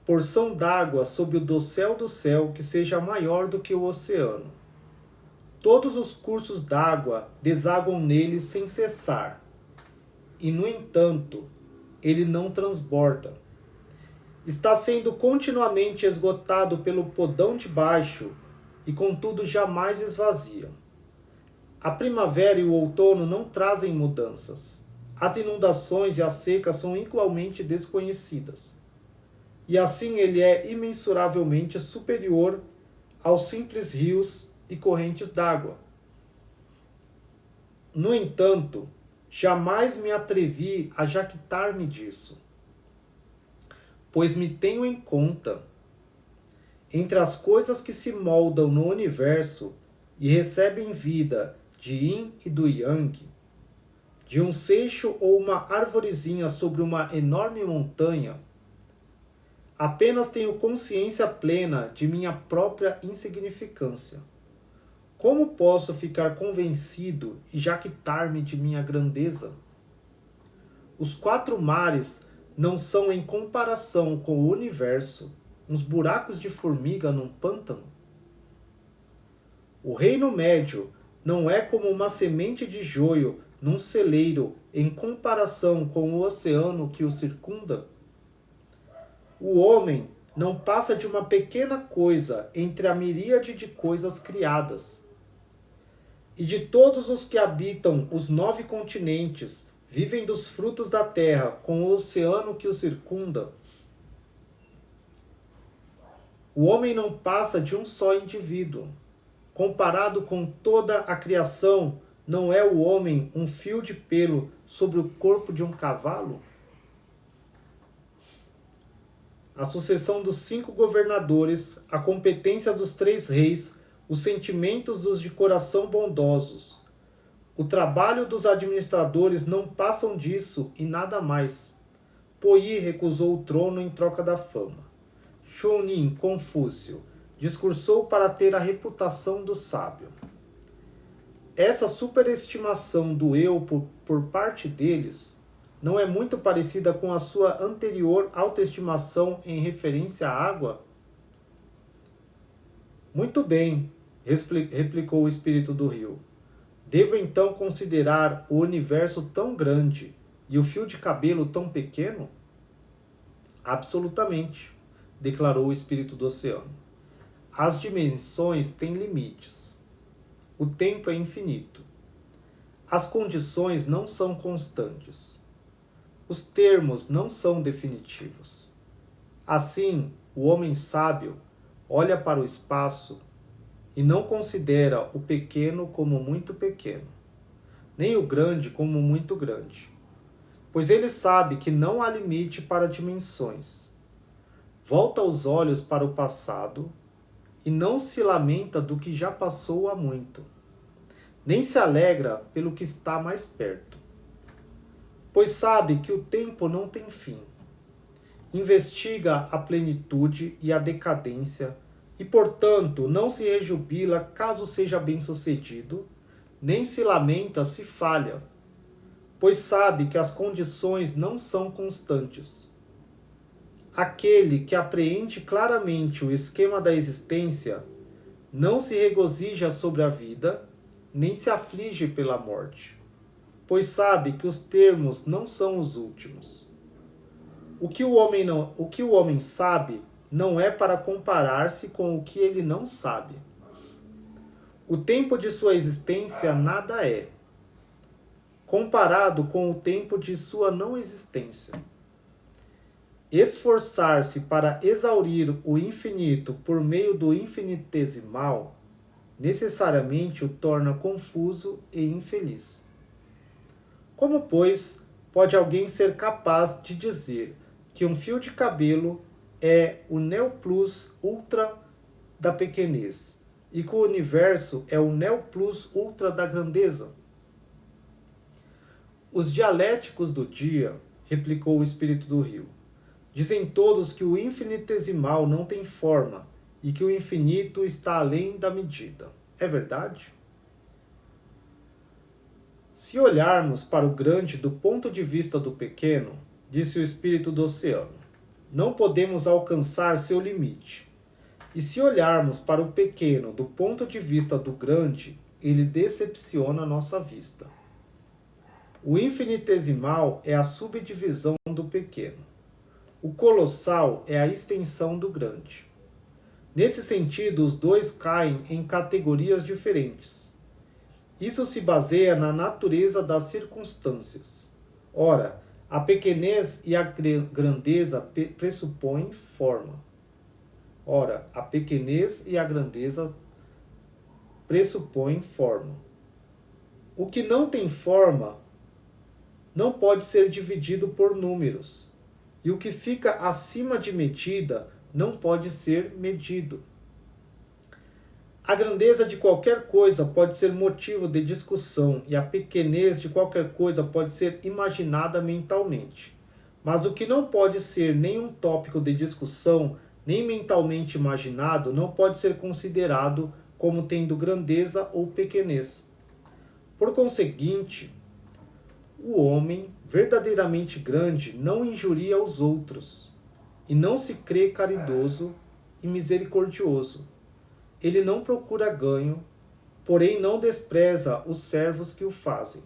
[SPEAKER 1] porção d'água sob o dossel do céu que seja maior do que o oceano. Todos os cursos d'água desaguam nele sem cessar, e, no entanto, ele não transborda. Está sendo continuamente esgotado pelo podão de baixo e, contudo, jamais esvazia. A primavera e o outono não trazem mudanças. As inundações e a seca são igualmente desconhecidas. E assim ele é imensuravelmente superior aos simples rios e correntes d'água. No entanto, jamais me atrevi a jactar-me disso, pois me tenho em conta. Entre as coisas que se moldam no universo e recebem vida de Yin e do Yang, de um seixo ou uma arvorezinha sobre uma enorme montanha, apenas tenho consciência plena de minha própria insignificância. Como posso ficar convencido e jactar-me de minha grandeza? Os 4 mares não são em comparação com o universo uns buracos de formiga num pântano? O reino médio não é como uma semente de joio num celeiro em comparação com o oceano que o circunda? O homem não passa de uma pequena coisa entre a miríade de coisas criadas. E de todos os que habitam os 9 continentes, vivem dos frutos da terra com o oceano que o circunda. O homem não passa de um só indivíduo. Comparado com toda a criação, não é o homem um fio de pelo sobre o corpo de um cavalo? A sucessão dos 5 governadores, a competência dos 3 reis, os sentimentos dos de coração bondosos. O trabalho dos administradores não passam disso e nada mais. Poyi recusou o trono em troca da fama. Shounin, Confúcio, discursou para ter a reputação do sábio. Essa superestimação do eu por parte deles não é muito parecida com a sua anterior autoestimação em referência à água? Muito bem, replicou o espírito do rio. Devo então considerar o universo tão grande e o fio de cabelo tão pequeno? Absolutamente, declarou o espírito do oceano. As dimensões têm limites. O tempo é infinito. As condições não são constantes. Os termos não são definitivos. Assim, o homem sábio olha para o espaço e não considera o pequeno como muito pequeno, nem o grande como muito grande, pois ele sabe que não há limite para dimensões. Volta os olhos para o passado e não se lamenta do que já passou há muito, nem se alegra pelo que está mais perto, pois sabe que o tempo não tem fim. Investiga a plenitude e a decadência e, portanto, não se rejubila caso seja bem-sucedido, nem se lamenta se falha, pois sabe que as condições não são constantes. Aquele que apreende claramente o esquema da existência não se regozija sobre a vida, nem se aflige pela morte, pois sabe que os termos não são os últimos. O que o homem sabe não é para comparar-se com o que ele não sabe. O tempo de sua existência nada é, comparado com o tempo de sua não existência. Esforçar-se para exaurir o infinito por meio do infinitesimal necessariamente o torna confuso e infeliz. Como, pois, pode alguém ser capaz de dizer que um fio de cabelo é o neo plus ultra da pequenez e que o universo é o neo plus ultra da grandeza? Os dialéticos do dia, replicou o espírito do rio, dizem todos que o infinitesimal não tem forma e que o infinito está além da medida. É verdade? Se olharmos para o grande do ponto de vista do pequeno, disse o espírito do oceano, não podemos alcançar seu limite. E se olharmos para o pequeno do ponto de vista do grande, ele decepciona a nossa vista. O infinitesimal é a subdivisão do pequeno. O colossal é a extensão do grande. Nesse sentido, os dois caem em categorias diferentes. Isso se baseia na natureza das circunstâncias. Ora, a pequenez e a grandeza pressupõem forma. Ora, a pequenez e a grandeza pressupõem forma. O que não tem forma não pode ser dividido por números, e o que fica acima de medida não pode ser medido. A grandeza de qualquer coisa pode ser motivo de discussão e a pequenez de qualquer coisa pode ser imaginada mentalmente. Mas o que não pode ser nem um tópico de discussão, nem mentalmente imaginado, não pode ser considerado como tendo grandeza ou pequenez. Por conseguinte, o homem verdadeiramente grande não injuria os outros, e não se crê caridoso e misericordioso. Ele não procura ganho, porém não despreza os servos que o fazem.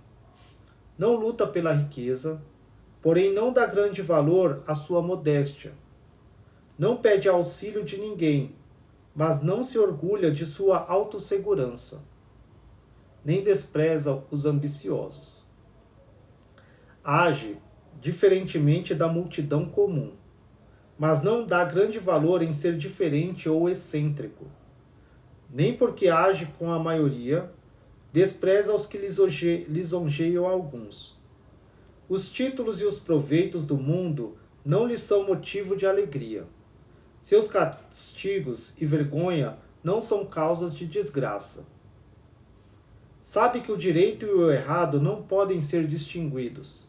[SPEAKER 1] Não luta pela riqueza, porém não dá grande valor à sua modéstia. Não pede auxílio de ninguém, mas não se orgulha de sua autossegurança. Nem despreza os ambiciosos. Age diferentemente da multidão comum, mas não dá grande valor em ser diferente ou excêntrico. Nem porque age com a maioria, despreza os que lisonjeiam alguns. Os títulos e os proveitos do mundo não lhe são motivo de alegria. Seus castigos e vergonha não são causas de desgraça. Sabe que o direito e o errado não podem ser distinguidos,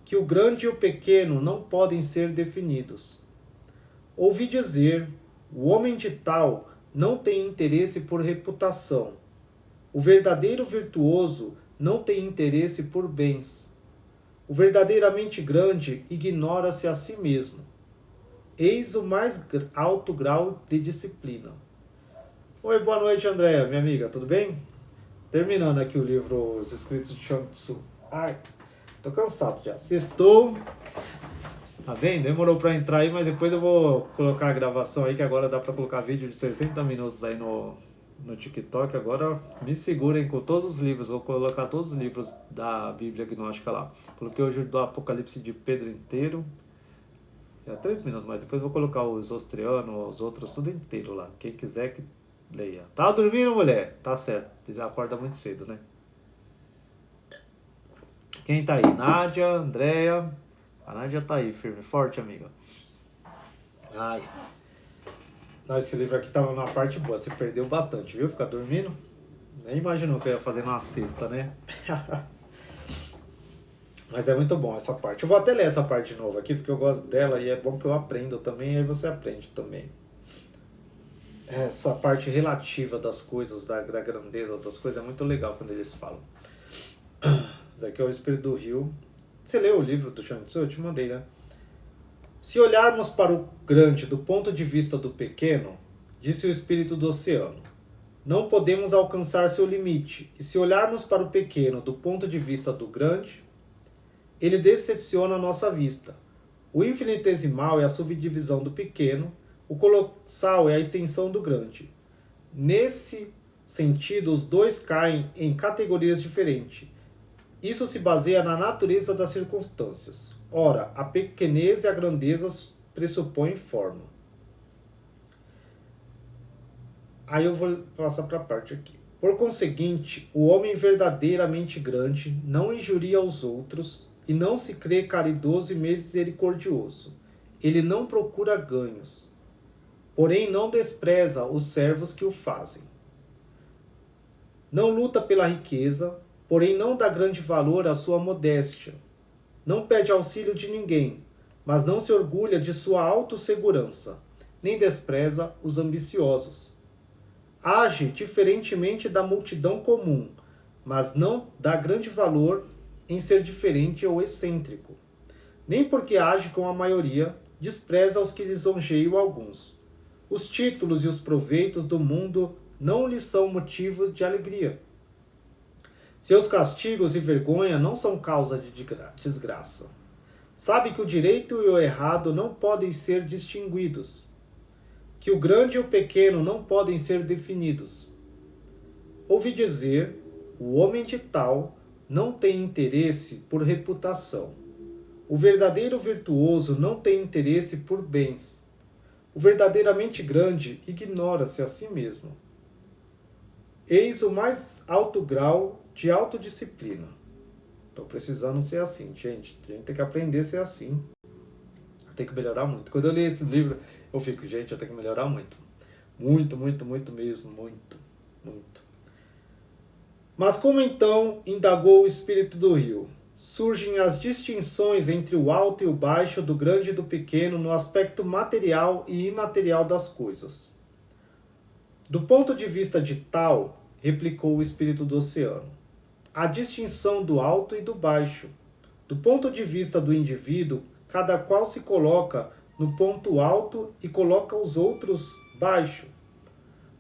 [SPEAKER 1] que o grande e o pequeno não podem ser definidos. Ouvi dizer, o homem de tal não tem interesse por reputação. O verdadeiro virtuoso não tem interesse por bens. O verdadeiramente grande ignora-se a si mesmo. Eis o mais alto grau de disciplina. Oi, boa noite, Andréa, minha amiga, tudo bem? Terminando aqui o livro Os Escritos de Chuang Tzu. Ai, tô cansado já. Sextou. Tá bem? Demorou pra entrar aí, mas depois eu vou colocar a gravação aí, que agora dá pra colocar vídeo de 60 minutos aí no TikTok. Agora me segurem com todos os livros. Vou colocar todos os livros da Bíblia Gnóstica lá. Coloquei hoje do Apocalipse de Pedro inteiro. Já 3 minutos, mas depois eu vou colocar os Ostrianos, os outros, tudo inteiro lá. Quem quiser que leia. Tá dormindo, mulher? Tá certo. Já acorda muito cedo, né? Quem tá aí? Nádia, Andréia. A Nádia tá aí, firme e forte, amiga. Ai. Não, esse livro aqui tava numa parte boa. Você perdeu bastante, viu? Ficar dormindo. Nem imaginou que eu ia fazer numa sexta, né? Mas é muito bom essa parte. Eu vou até ler essa parte de novo aqui, porque eu gosto dela e é bom que eu aprendo também, e aí você aprende também. Essa parte relativa das coisas, da grandeza das coisas, é muito legal quando eles falam. Isso aqui é o Espírito do Rio. Você leu o livro do Chuang Tzu? Eu te mandei, né? Se olharmos para o grande do ponto de vista do pequeno, disse o Espírito do Oceano, não podemos alcançar seu limite. E se olharmos para o pequeno do ponto de vista do grande, ele decepciona a nossa vista. O infinitesimal é a subdivisão do pequeno, o colossal é a extensão do grande. Nesse sentido, os dois caem em categorias diferentes. Isso se baseia na natureza das circunstâncias. Ora, a pequenez e a grandeza pressupõem forma. Aí eu vou passar para a parte aqui. Por conseguinte, o homem verdadeiramente grande não injuria aos outros e não se crê caridoso e misericordioso. Ele não procura ganhos, porém não despreza os servos que o fazem. Não luta pela riqueza, porém não dá grande valor à sua modéstia. Não pede auxílio de ninguém, mas não se orgulha de sua autossegurança, nem despreza os ambiciosos. Age diferentemente da multidão comum, mas não dá grande valor em ser diferente ou excêntrico. Nem porque age com a maioria, despreza os que lisonjeiam alguns. Os títulos e os proveitos do mundo não lhe são motivo de alegria. Seus castigos e vergonha não são causa de desgraça. Sabe que o direito e o errado não podem ser distinguidos, que o grande e o pequeno não podem ser definidos. Ouvi dizer, O homem de tal não tem interesse por reputação. O verdadeiro virtuoso não tem interesse por bens. O verdadeiramente grande ignora-se a si mesmo. Eis o mais alto grau de autodisciplina. Estou precisando ser assim, gente. A gente tem que aprender a ser assim. Tem que melhorar muito. Quando eu li esse livro, eu fico, gente, eu tenho que melhorar muito. Muito, muito, muito mesmo. Muito, muito. Mas como então, indagou o espírito do rio, surgem as distinções entre o alto e o baixo, do grande e do pequeno, no aspecto material e imaterial das coisas? Do ponto de vista de tal, replicou o espírito do oceano, a distinção do alto e do baixo. Do ponto de vista do indivíduo, cada qual se coloca no ponto alto e coloca os outros baixo.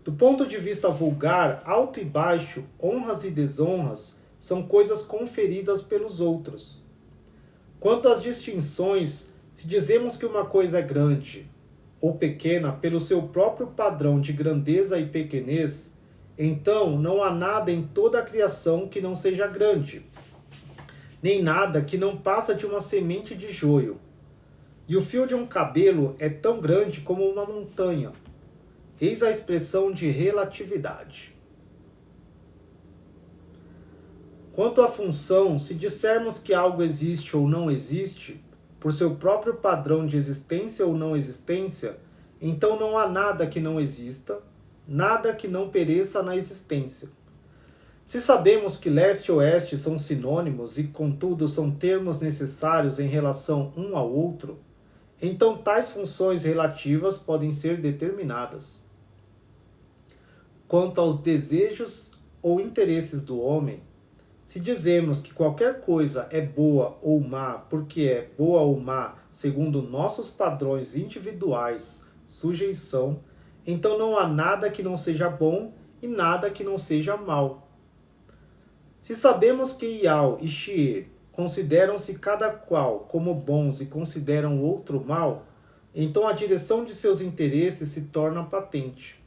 [SPEAKER 1] Do ponto de vista vulgar, alto e baixo, honras e desonras, são coisas conferidas pelos outros. Quanto às distinções, se dizemos que uma coisa é grande ou pequena pelo seu próprio padrão de grandeza e pequenez, então não há nada em toda a criação que não seja grande, nem nada que não passa de uma semente de joio. E o fio de um cabelo é tão grande como uma montanha. Eis a expressão de relatividade. Quanto à função, se dissermos que algo existe ou não existe, por seu próprio padrão de existência ou não existência, então não há nada que não exista, nada que não pereça na existência. Se sabemos que leste e oeste são sinônimos e, contudo, são termos necessários em relação um ao outro, então tais funções relativas podem ser determinadas. Quanto aos desejos ou interesses do homem, se dizemos que qualquer coisa é boa ou má porque é boa ou má segundo nossos padrões individuais, sujeição, então não há nada que não seja bom e nada que não seja mal. Se sabemos que Yao e Xie consideram-se cada qual como bons e consideram o outro mal, então a direção de seus interesses se torna patente.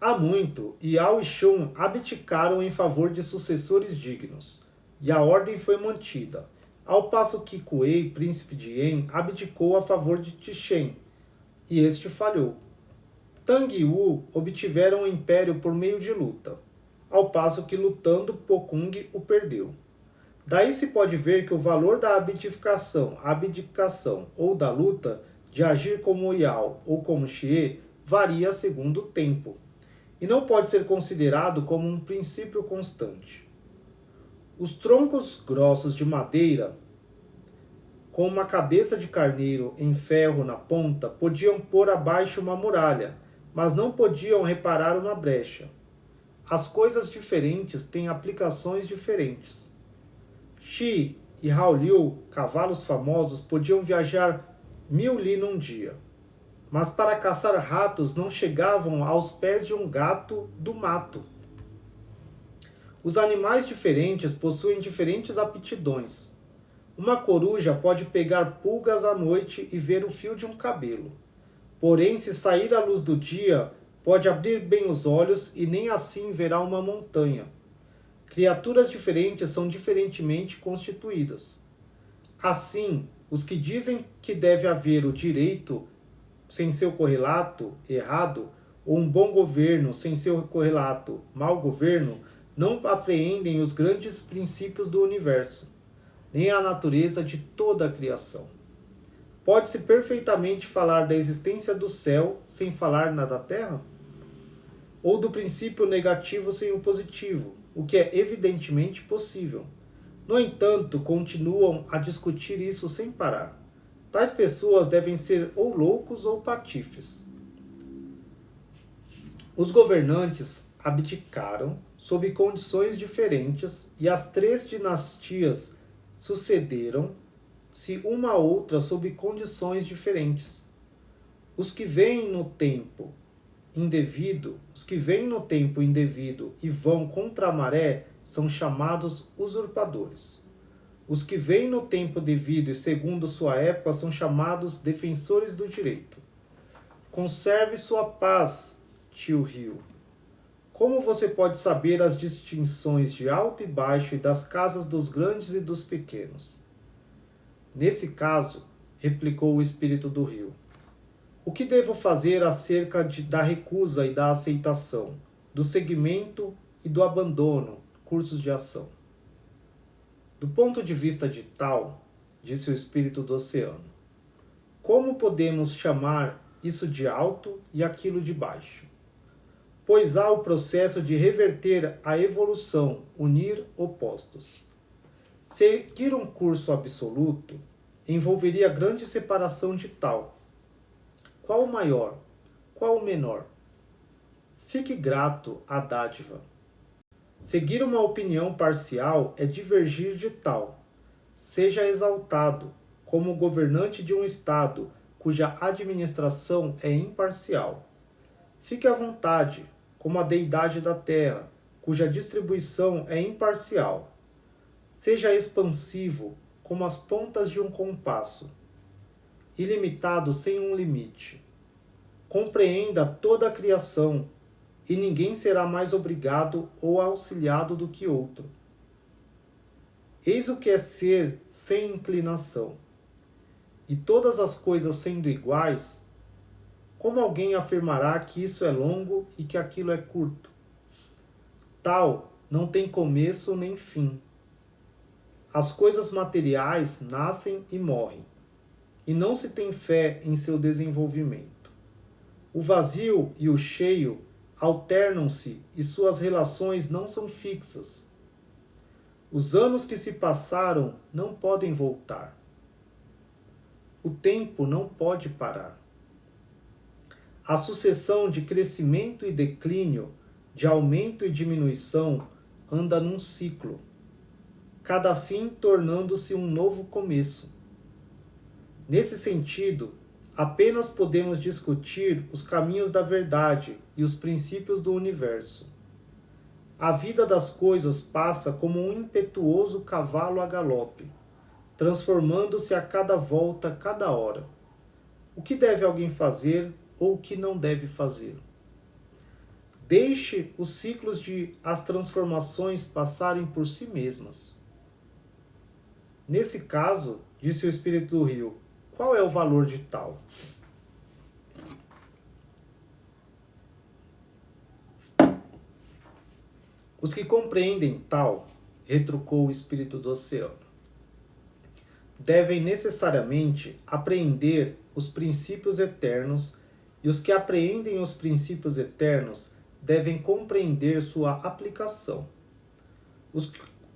[SPEAKER 1] Há muito, Yao e Shun abdicaram em favor de sucessores dignos, e a ordem foi mantida, ao passo que Kuei, príncipe de Yen, abdicou a favor de Tixen, e este falhou. Tang e Wu obtiveram o império por meio de luta, ao passo que lutando Pokung o perdeu. Daí se pode ver que o valor da abdicação ou da luta, de agir como Yao ou como Xie, varia segundo o tempo, e não pode ser considerado como um princípio constante. Os troncos grossos de madeira, com uma cabeça de carneiro em ferro na ponta, podiam pôr abaixo uma muralha, mas não podiam reparar uma brecha. As coisas diferentes têm aplicações diferentes. Xi e Haoliu, cavalos famosos, podiam viajar 1000 li num dia, mas para caçar ratos não chegavam aos pés de um gato do mato. Os animais diferentes possuem diferentes aptidões. Uma coruja pode pegar pulgas à noite e ver o fio de um cabelo. Porém, se sair à luz do dia, pode abrir bem os olhos e nem assim verá uma montanha. Criaturas diferentes são diferentemente constituídas. Assim, os que dizem que deve haver o direito sem seu correlato errado, ou um bom governo sem seu correlato mau governo, não apreendem os grandes princípios do universo, nem a natureza de toda a criação. Pode-se perfeitamente falar da existência do céu sem falar na da terra? Ou do princípio negativo sem o positivo, o que é evidentemente possível. No entanto, continuam a discutir isso sem parar. Tais pessoas devem ser ou loucos ou patifes. Os governantes abdicaram sob condições diferentes e as 3 dinastias sucederam-se uma a outra sob condições diferentes. Os que vêm no tempo indevido e vão contra a maré são chamados usurpadores. Os que vêm no tempo devido e segundo sua época são chamados defensores do direito. Conserve sua paz, tio Rio. Como você pode saber as distinções de alto e baixo e das casas dos grandes e dos pequenos? Nesse caso, replicou o espírito do rio, o que devo fazer acerca da recusa e da aceitação, do seguimento e do abandono, cursos de ação? Do ponto de vista de tal, disse o espírito do oceano, como podemos chamar isso de alto e aquilo de baixo? Pois há o processo de reverter a evolução, unir opostos. Seguir um curso absoluto envolveria grande separação de tal. Qual o maior? Qual o menor? Fique grato à dádiva. Seguir uma opinião parcial é divergir de tal. Seja exaltado como governante de um Estado cuja administração é imparcial. Fique à vontade como a deidade da terra, cuja distribuição é imparcial. Seja expansivo como as pontas de um compasso, ilimitado sem um limite. Compreenda toda a criação, e ninguém será mais obrigado ou auxiliado do que outro. Eis o que é ser sem inclinação. E todas as coisas sendo iguais, como alguém afirmará que isso é longo e que aquilo é curto? Tal não tem começo nem fim. As coisas materiais nascem e morrem, e não se tem fé em seu desenvolvimento. O vazio e o cheio alternam-se e suas relações não são fixas. Os anos que se passaram não podem voltar. O tempo não pode parar. A sucessão de crescimento e declínio, de aumento e diminuição, anda num ciclo, cada fim tornando-se um novo começo. Nesse sentido, apenas podemos discutir os caminhos da verdade e os princípios do universo. A vida das coisas passa como um impetuoso cavalo a galope, transformando-se a cada volta, cada hora. O que deve alguém fazer ou o que não deve fazer? Deixe os ciclos de as transformações passarem por si mesmas. Nesse caso, disse o espírito do rio, qual é o valor de tal? Os que compreendem tal, retrucou o espírito do oceano, devem necessariamente apreender os princípios eternos, e os que apreendem os princípios eternos devem compreender sua aplicação.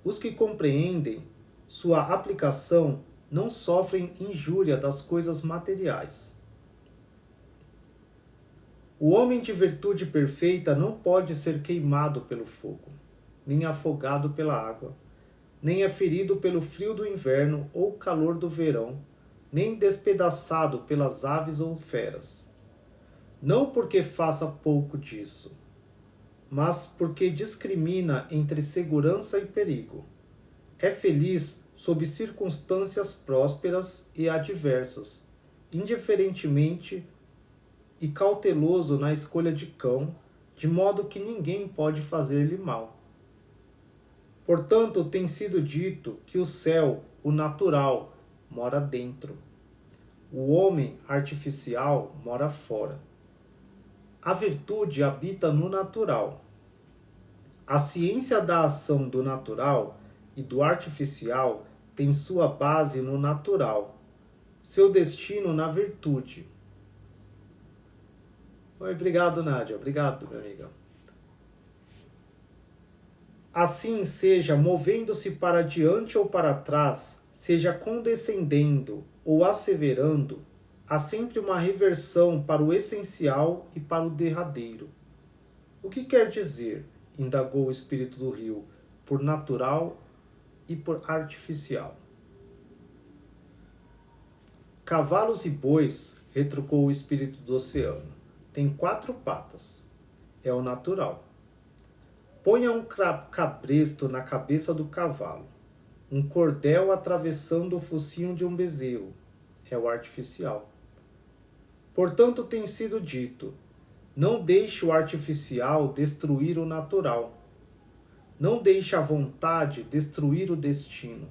[SPEAKER 1] Os que compreendem sua aplicação não sofrem injúria das coisas materiais. O homem de virtude perfeita não pode ser queimado pelo fogo, nem afogado pela água, nem é ferido pelo frio do inverno ou calor do verão, nem despedaçado pelas aves ou feras. Não porque faça pouco disso, mas porque discrimina entre segurança e perigo. É feliz sob circunstâncias prósperas e adversas, indiferentemente e cauteloso na escolha de cão, de modo que ninguém pode fazer-lhe mal. Portanto, tem sido dito que o céu, o natural, mora dentro. O homem artificial mora fora. A virtude habita no natural. A ciência da ação do natural e do artificial tem sua base no natural, seu destino na virtude. Obrigado, Nádia. Obrigado, minha amiga. Assim seja, movendo-se para diante ou para trás, seja condescendendo ou asseverando, há sempre uma reversão para o essencial e para o derradeiro. O que quer dizer, indagou o espírito do rio, por natural e por artificial? Cavalos e bois, retrucou o espírito do oceano, têm 4 patas. É o natural. Ponha um cabresto na cabeça do cavalo, um cordel atravessando o focinho de um bezerro. É o artificial. Portanto, tem sido dito, Não deixe o artificial destruir o natural. Não deixe a vontade destruir o destino.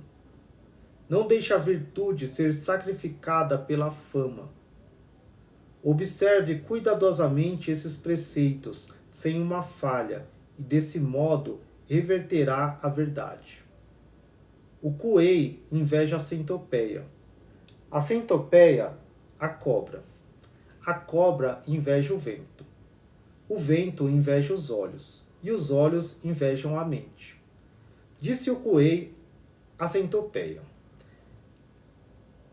[SPEAKER 1] Não deixe a virtude ser sacrificada pela fama. Observe cuidadosamente esses preceitos, sem uma falha, e desse modo reverterá a verdade. O coelho inveja a centopeia. A centopeia, a cobra. A cobra inveja o vento. O vento inveja os olhos, e os olhos invejam a mente. Disse o coelho à centopeia: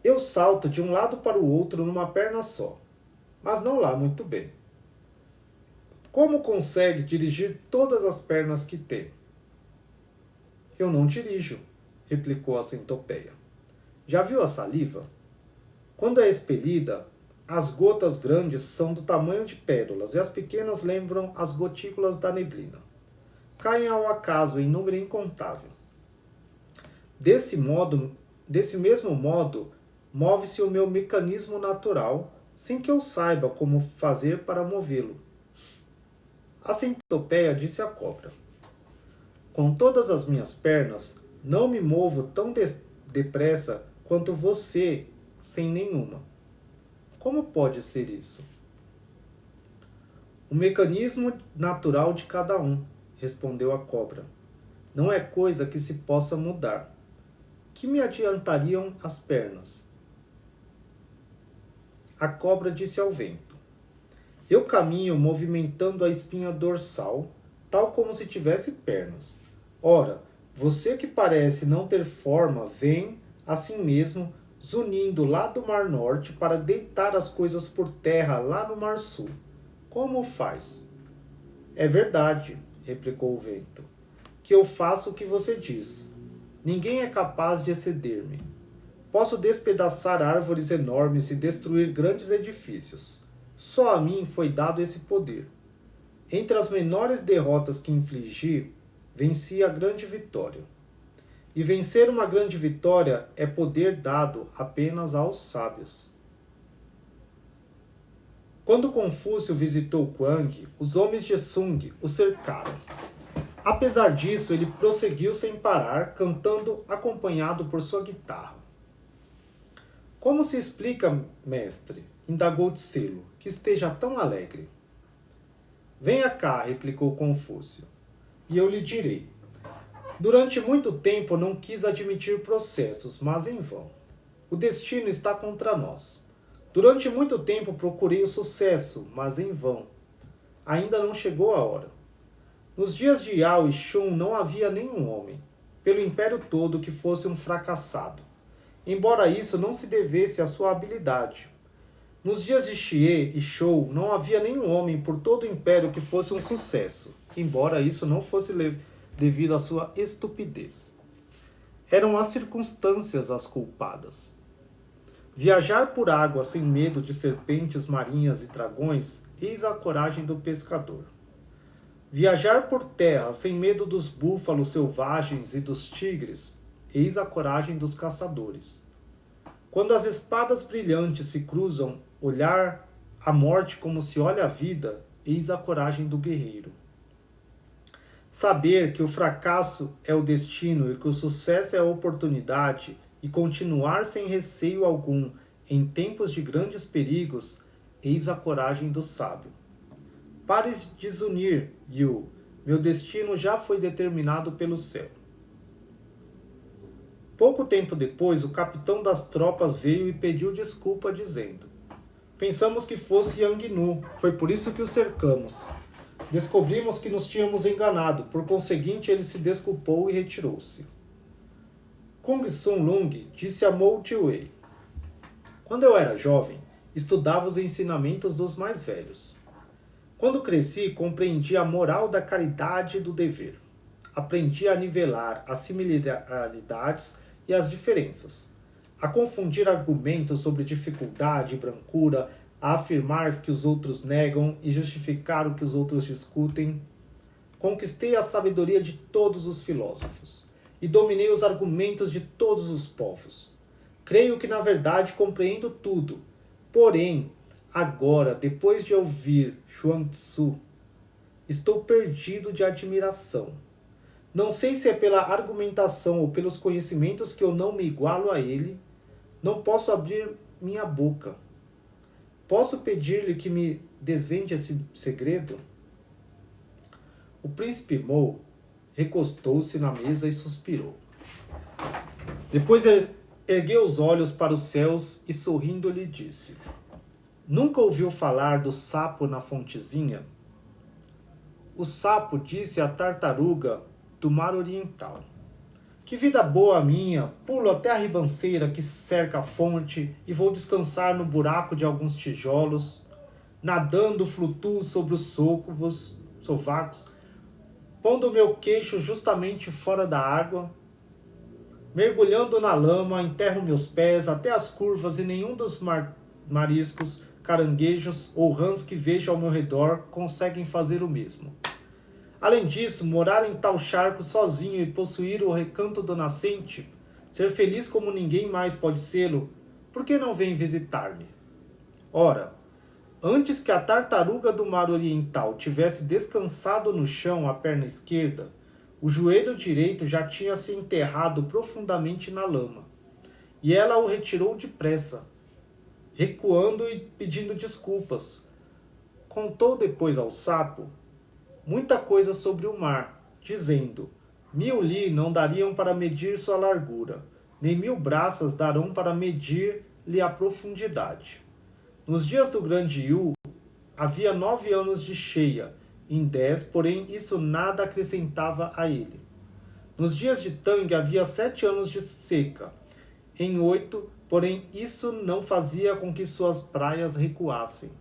[SPEAKER 1] eu salto de um lado para o outro numa perna só, mas não lá muito bem. Como consegue dirigir todas as pernas que tem? Eu não dirijo, replicou a centopeia. Já viu a saliva? Quando é expelida, as gotas grandes são do tamanho de pérolas e as pequenas lembram as gotículas da neblina. Caem ao acaso em número incontável. Desse mesmo modo, move-se o meu mecanismo natural, sem que eu saiba como fazer para movê-lo. A centopeia disse à cobra: com todas as minhas pernas, não me movo tão depressa quanto você sem nenhuma. Como pode ser isso? O mecanismo natural de cada um, respondeu a cobra. Não é coisa que se possa mudar. Que me adiantariam as pernas? A cobra disse ao vento: eu caminho movimentando a espinha dorsal, tal como se tivesse pernas. Ora, você que parece não ter forma, vem, assim mesmo, zunindo lá do Mar Norte para deitar as coisas por terra lá no Mar Sul. Como faz? É verdade, replicou o vento, que eu faço o que você diz. Ninguém é capaz de exceder-me. Posso despedaçar árvores enormes e destruir grandes edifícios. Só a mim foi dado esse poder. Entre as menores derrotas que infligi, venci a grande vitória. E vencer uma grande vitória é poder dado apenas aos sábios. Quando Confúcio visitou Kuang, os homens de Sung o cercaram. Apesar disso, ele prosseguiu sem parar, cantando acompanhado por sua guitarra. Como se explica, mestre, indagou Tselo, que esteja tão alegre? Venha cá, replicou Confúcio, e eu lhe direi. Durante muito tempo não quis admitir processos, mas em vão. O destino está contra nós. Durante muito tempo procurei o sucesso, mas em vão. Ainda não chegou a hora. Nos dias de Yao e Shun não havia nenhum homem, pelo império todo, que fosse um fracassado, embora isso não se devesse à sua habilidade. Nos dias de Xie e Shou não havia nenhum homem por todo o império que fosse um sucesso, embora isso não fosse devido à sua estupidez. Eram as circunstâncias as culpadas. Viajar por água sem medo de serpentes marinhas e dragões, eis a coragem do pescador. Viajar por terra sem medo dos búfalos selvagens e dos tigres, eis a coragem dos caçadores. Quando as espadas brilhantes se cruzam, olhar a morte como se olha a vida, eis a coragem do guerreiro. Saber que o fracasso é o destino e que o sucesso é a oportunidade, e continuar sem receio algum em tempos de grandes perigos, eis a coragem do sábio. Pare de desunir, Yu. Meu destino já foi determinado pelo céu. Pouco tempo depois, o capitão das tropas veio e pediu desculpa, dizendo: pensamos que fosse Yang Nu, foi por isso que o cercamos. Descobrimos que nos tínhamos enganado, por conseguinte ele se desculpou e retirou-se. Kung Sun Lung disse a Mo Tiwei: quando eu era jovem, estudava os ensinamentos dos mais velhos. Quando cresci, compreendi a moral da caridade e do dever. Aprendi a nivelar as similaridades e as diferenças, a confundir argumentos sobre dificuldade e brancura, a afirmar que os outros negam e justificar o que os outros discutem. Conquistei a sabedoria de todos os filósofos e dominei os argumentos de todos os povos. Creio que, na verdade, compreendo tudo, porém, Agora, depois de ouvir Chuang-Tzu, estou perdido de admiração. Não sei se é pela argumentação ou pelos conhecimentos que eu não me igualo a ele. Não posso abrir minha boca. Posso pedir-lhe que me desvende esse segredo? O príncipe Mo recostou-se na mesa e suspirou. Depois ergueu os olhos para os céus e sorrindo lhe disse: Nunca ouviu falar do sapo na fontezinha? O sapo disse à tartaruga do mar oriental: Que vida boa a minha! Pulo até a ribanceira que cerca a fonte e vou descansar no buraco de alguns tijolos. Nadando, flutuo sobre os sovacos, pondo meu queixo justamente fora da água. Mergulhando na lama, enterro meus pés até as curvas e nenhum dos mariscos, caranguejos ou rãs que vejo ao meu redor conseguem fazer o mesmo. Além disso, morar em tal charco sozinho e possuir o recanto do nascente, ser feliz como ninguém mais pode sê-lo, por que não vem visitar-me? Ora, antes que a tartaruga do mar oriental tivesse descansado no chão a perna esquerda, o joelho direito já tinha se enterrado profundamente na lama, e ela o retirou depressa, recuando e pedindo desculpas. Contou depois ao sapo muita coisa sobre o mar, dizendo: 1000 li não dariam para medir sua largura, nem 1000 braças darão para medir-lhe a profundidade. Nos dias do grande Yu, havia 9 anos de cheia, em 10, porém isso nada acrescentava a ele. Nos dias de Tang havia 7 anos de seca, em 8, porém isso não fazia com que suas praias recuassem.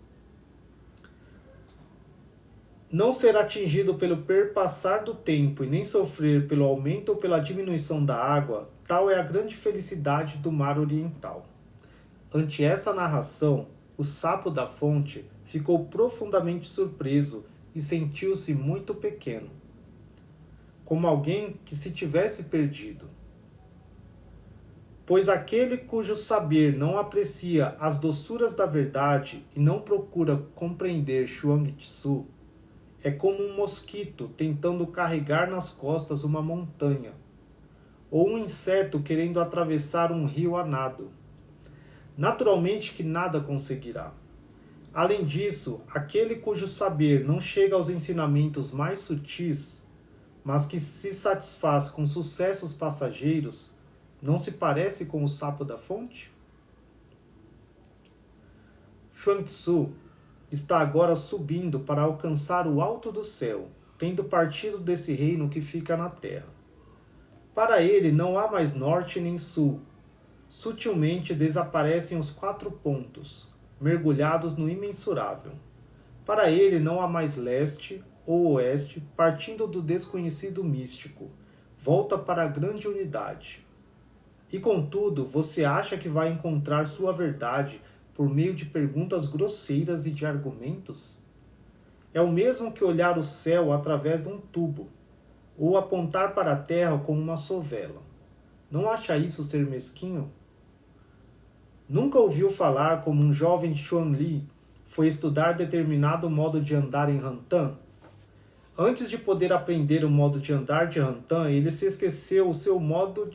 [SPEAKER 1] Não ser atingido pelo perpassar do tempo e nem sofrer pelo aumento ou pela diminuição da água, tal é a grande felicidade do mar oriental. Ante essa narração, o sapo da fonte ficou profundamente surpreso e sentiu-se muito pequeno, como alguém que se tivesse perdido. Pois aquele cujo saber não aprecia as doçuras da verdade e não procura compreender Chuang-Tzu, é como um mosquito tentando carregar nas costas uma montanha, ou um inseto querendo atravessar um rio a nado. Naturalmente que nada conseguirá. Além disso, aquele cujo saber não chega aos ensinamentos mais sutis, mas que se satisfaz com sucessos passageiros, não se parece com o sapo da fonte? Chuang-Tzu está agora subindo para alcançar o alto do céu, tendo partido desse reino que fica na terra. Para ele não há mais norte nem sul. Sutilmente desaparecem os 4 pontos, mergulhados no imensurável. Para ele não há mais leste ou oeste, partindo do desconhecido místico, volta para a grande unidade. E contudo, você acha que vai encontrar sua verdade por meio de perguntas grosseiras e de argumentos? É o mesmo que olhar o céu através de um tubo, ou apontar para a terra com uma sovela. Não acha isso ser mesquinho? Nunca ouviu falar como um jovem de Xuanli foi estudar determinado modo de andar em Hantan? Antes de poder aprender o modo de andar de Hantan, ele se esqueceu o seu modo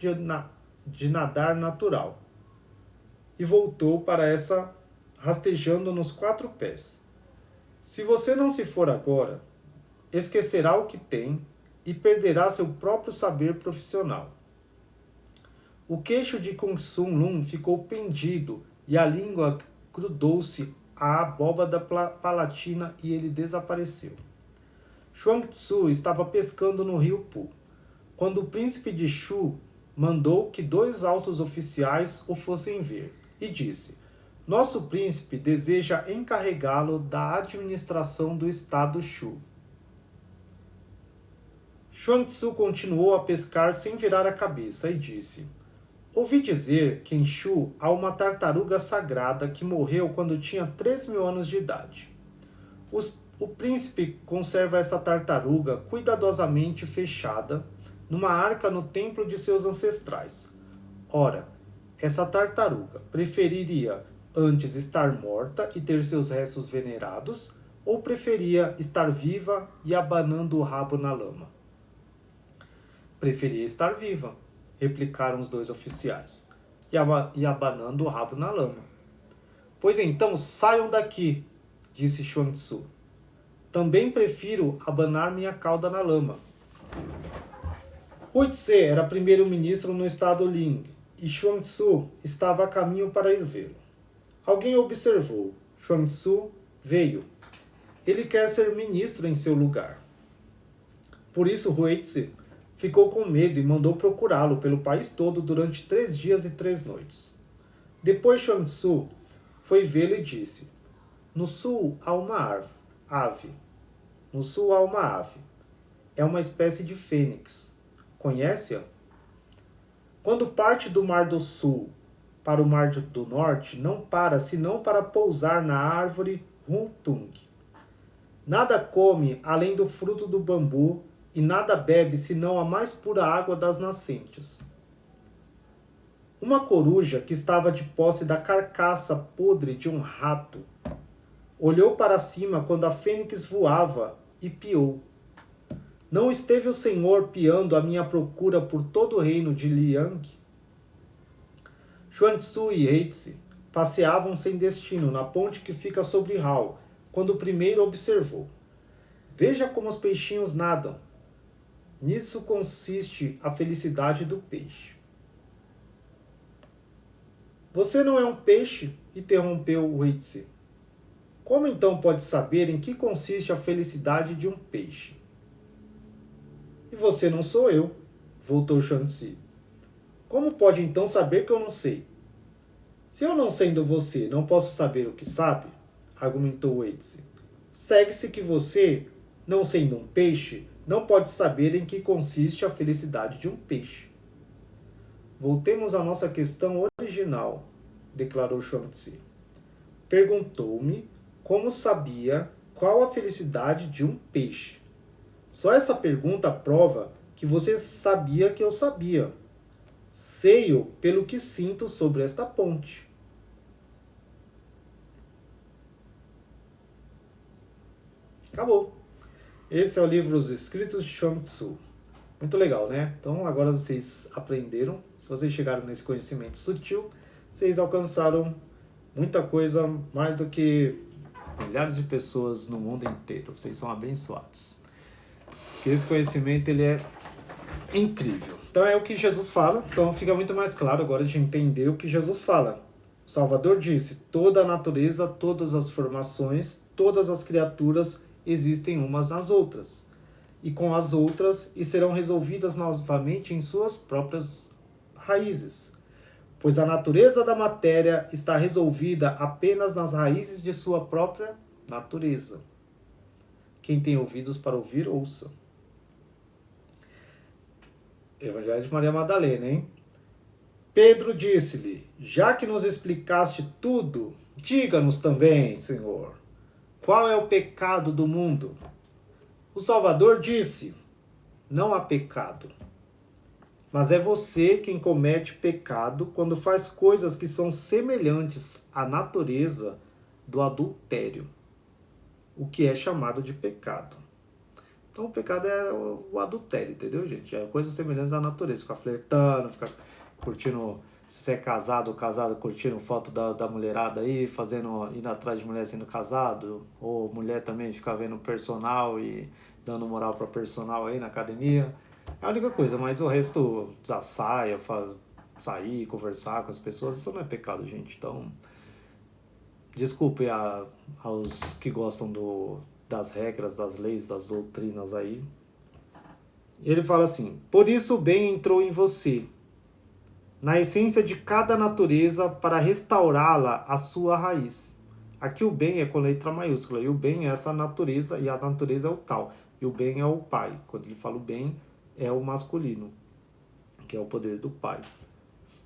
[SPEAKER 1] de nadar natural e voltou para essa rastejando nos 4 pés. Se você não se for agora, esquecerá o que tem e perderá seu próprio saber profissional. O queixo de Kung Sun Lun ficou pendido e a língua grudou-se à abóbada palatina e ele desapareceu. Chuang-Tzu estava pescando no rio Pu, quando o príncipe de Shu mandou que 2 altos oficiais o fossem ver, e disse: Nosso príncipe deseja encarregá-lo da administração do estado Shu. Chuang-Tzu continuou a pescar sem virar a cabeça e disse: Ouvi dizer que em Shu há uma tartaruga sagrada que morreu quando tinha 3.000 anos de idade. O príncipe conserva essa tartaruga cuidadosamente fechada numa arca no templo de seus ancestrais. Ora, essa tartaruga preferiria antes estar morta e ter seus restos venerados, ou preferia estar viva e abanando o rabo na lama? Preferia estar viva, replicaram os dois oficiais, e abanando o rabo na lama. Pois então saiam daqui, disse Chuang Tzu. Também prefiro abanar minha cauda na lama. Hui Tse era primeiro-ministro no estado Ling, e Chuang Tzu estava a caminho para ir vê-lo. Alguém observou. Chuang Tzu veio. Ele quer ser ministro em seu lugar. Por isso Hui Tse ficou com medo e mandou procurá-lo pelo país todo durante 3 dias e 3 noites. Depois Chuang Tzu foi vê-lo e disse: No sul há uma ave. No sul há uma ave. É uma espécie de fênix. Conhece-a? Quando parte do Mar do Sul para o Mar do Norte, não para senão para pousar na árvore Huntung. Nada come além do fruto do bambu e nada bebe senão a mais pura água das nascentes. Uma coruja que estava de posse da carcaça podre de um rato olhou para cima quando a fênix voava e piou. Não esteve o Senhor piando à minha procura por todo o reino de Liang? Chuang Tzu e Heizi passeavam sem destino na ponte que fica sobre Hao, quando o primeiro observou: Veja como os peixinhos nadam. Nisso consiste a felicidade do peixe. Você não é um peixe, interrompeu Heizi. Como então pode saber em que consiste a felicidade de um peixe? E você não sou eu, voltou Chuang Tzu. Como pode então saber que eu não sei? Se eu não sendo você não posso saber o que sabe, argumentou Heizi, segue-se que você, não sendo um peixe, não pode saber em que consiste a felicidade de um peixe. Voltemos à nossa questão original, declarou Chuang Tzu. Perguntou-me como sabia qual a felicidade de um peixe. Só essa pergunta prova que você sabia que eu sabia. Sei-o pelo que sinto sobre esta ponte. Acabou. Esse é o livro Os Escritos de Chuang Tzu. Muito legal, né? Então agora vocês aprenderam. Se vocês chegaram nesse conhecimento sutil, vocês alcançaram muita coisa mais do que milhares de pessoas no mundo inteiro. Vocês são abençoados. Porque esse conhecimento ele é incrível. Então é o que Jesus fala. Então fica muito mais claro agora de entender o que Jesus fala. O Salvador disse: toda a natureza, todas as formações, todas as criaturas existem umas nas outras. E com as outras, e serão resolvidas novamente em suas próprias raízes. Pois a natureza da matéria está resolvida apenas nas raízes de sua própria natureza. Quem tem ouvidos para ouvir, ouça. Evangelho de Maria Madalena, hein? Pedro disse-lhe: já que nos explicaste tudo, diga-nos também, Senhor, qual é o pecado do mundo? O Salvador disse: não há pecado. Mas é você quem comete pecado quando faz coisas que são semelhantes à natureza do adultério, o que é chamado de pecado. Então o pecado é o adultério, entendeu, gente? É coisas semelhantes à natureza, ficar flertando, ficar curtindo, se você é casado ou casado, curtindo foto da mulherada aí, indo atrás de mulher sendo casado, ou mulher também ficar vendo personal e dando moral para personal aí na academia. É a única coisa, mas o resto, usar saia, sair, conversar com as pessoas, isso não é pecado, gente. Então, desculpe aos que gostam das regras, das leis, das doutrinas aí. Ele fala assim: por isso o bem entrou em você, na essência de cada natureza, para restaurá-la à sua raiz. Aqui o bem é com letra maiúscula, e o bem é essa natureza, e a natureza é o tal. E o bem é o pai. Quando ele fala o bem, é o masculino, que é o poder do pai.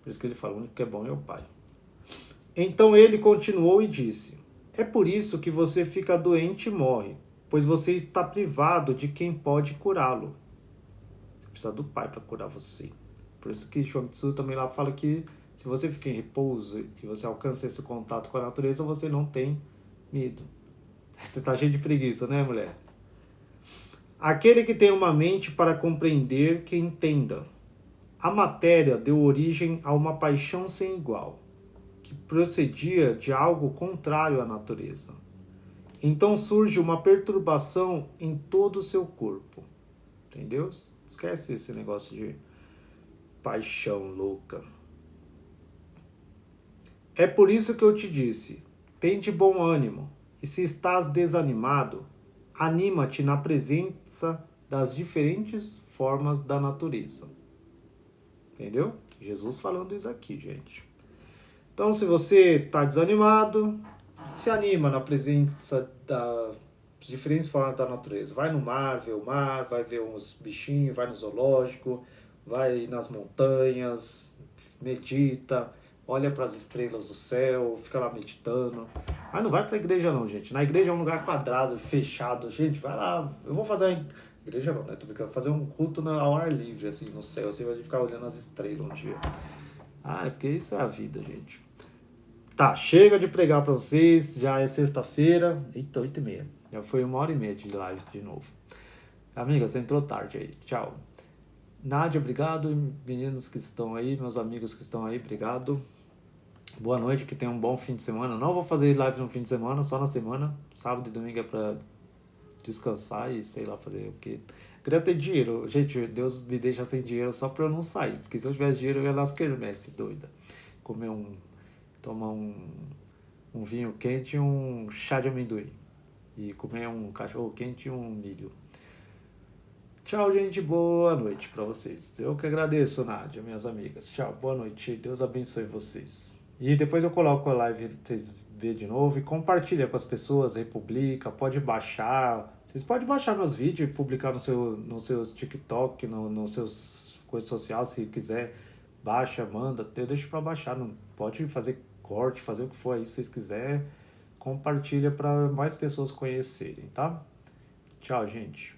[SPEAKER 1] Por isso que ele fala: o único que é bom é o pai. Então ele continuou e disse: é por isso que você fica doente e morre, pois você está privado de quem pode curá-lo. Você precisa do pai para curar você. Por isso que Chuang Tzu também lá fala que Se você fica em repouso e você alcança esse contato com a natureza, você não tem medo. Você tá cheio de preguiça, né, mulher? Aquele que tem uma mente para compreender que entenda. A matéria deu origem a uma paixão sem igual, que procedia de algo contrário à natureza. Então surge uma perturbação em todo o seu corpo. Entendeu? Esquece esse negócio de paixão louca. É por isso que eu te disse, tente bom ânimo, e se estás desanimado, anima-te na presença das diferentes formas da natureza. Entendeu? Jesus falando isso aqui, gente. Então, se você está desanimado, se anima na presença das diferentes formas da natureza. Vai no mar, vê o mar, vai ver uns bichinhos, vai no zoológico, vai nas montanhas, medita, olha para as estrelas do céu, fica lá meditando. Mas não vai para a igreja não, gente. Na igreja é um lugar quadrado, fechado. Gente, vai lá. Eu vou fazer uma igreja não, né? Tô brincando. Fazer um culto ao ar livre, assim, no céu. Você vai ficar olhando as estrelas um dia. Ah, é porque isso é a vida, gente. Tá, chega de pregar pra vocês. Já é sexta-feira. Eita, 8h30. Já foi 1h30 de live de novo. Amiga, você entrou tarde aí. Tchau. Nádia, obrigado. Meninos que estão aí, meus amigos que estão aí, obrigado. Boa noite, que tenham um bom fim de semana. Não vou fazer live no fim de semana, só na semana. Sábado e domingo é pra descansar e sei lá fazer o que. Queria ter dinheiro. Gente, Deus me deixa sem dinheiro só pra eu não sair. Porque se eu tivesse dinheiro, eu ia nas quermesse, doida. Tomar um vinho quente e um chá de amendoim. E comer um cachorro quente e um milho. Tchau, gente. Boa noite pra vocês. Eu que agradeço, Nádia, minhas amigas. Tchau, boa noite. Deus abençoe vocês. E depois eu coloco a live pra vocês verem de novo. E compartilha com as pessoas aí, publica. Pode baixar. Vocês podem baixar meus vídeos e publicar no seu TikTok, nos seus coisas sociais, se quiser. Baixa, manda. Eu deixo pra baixar. Não pode fazer corte, fazer o que for aí, se vocês quiserem. Compartilha para mais pessoas conhecerem, tá? Tchau, gente.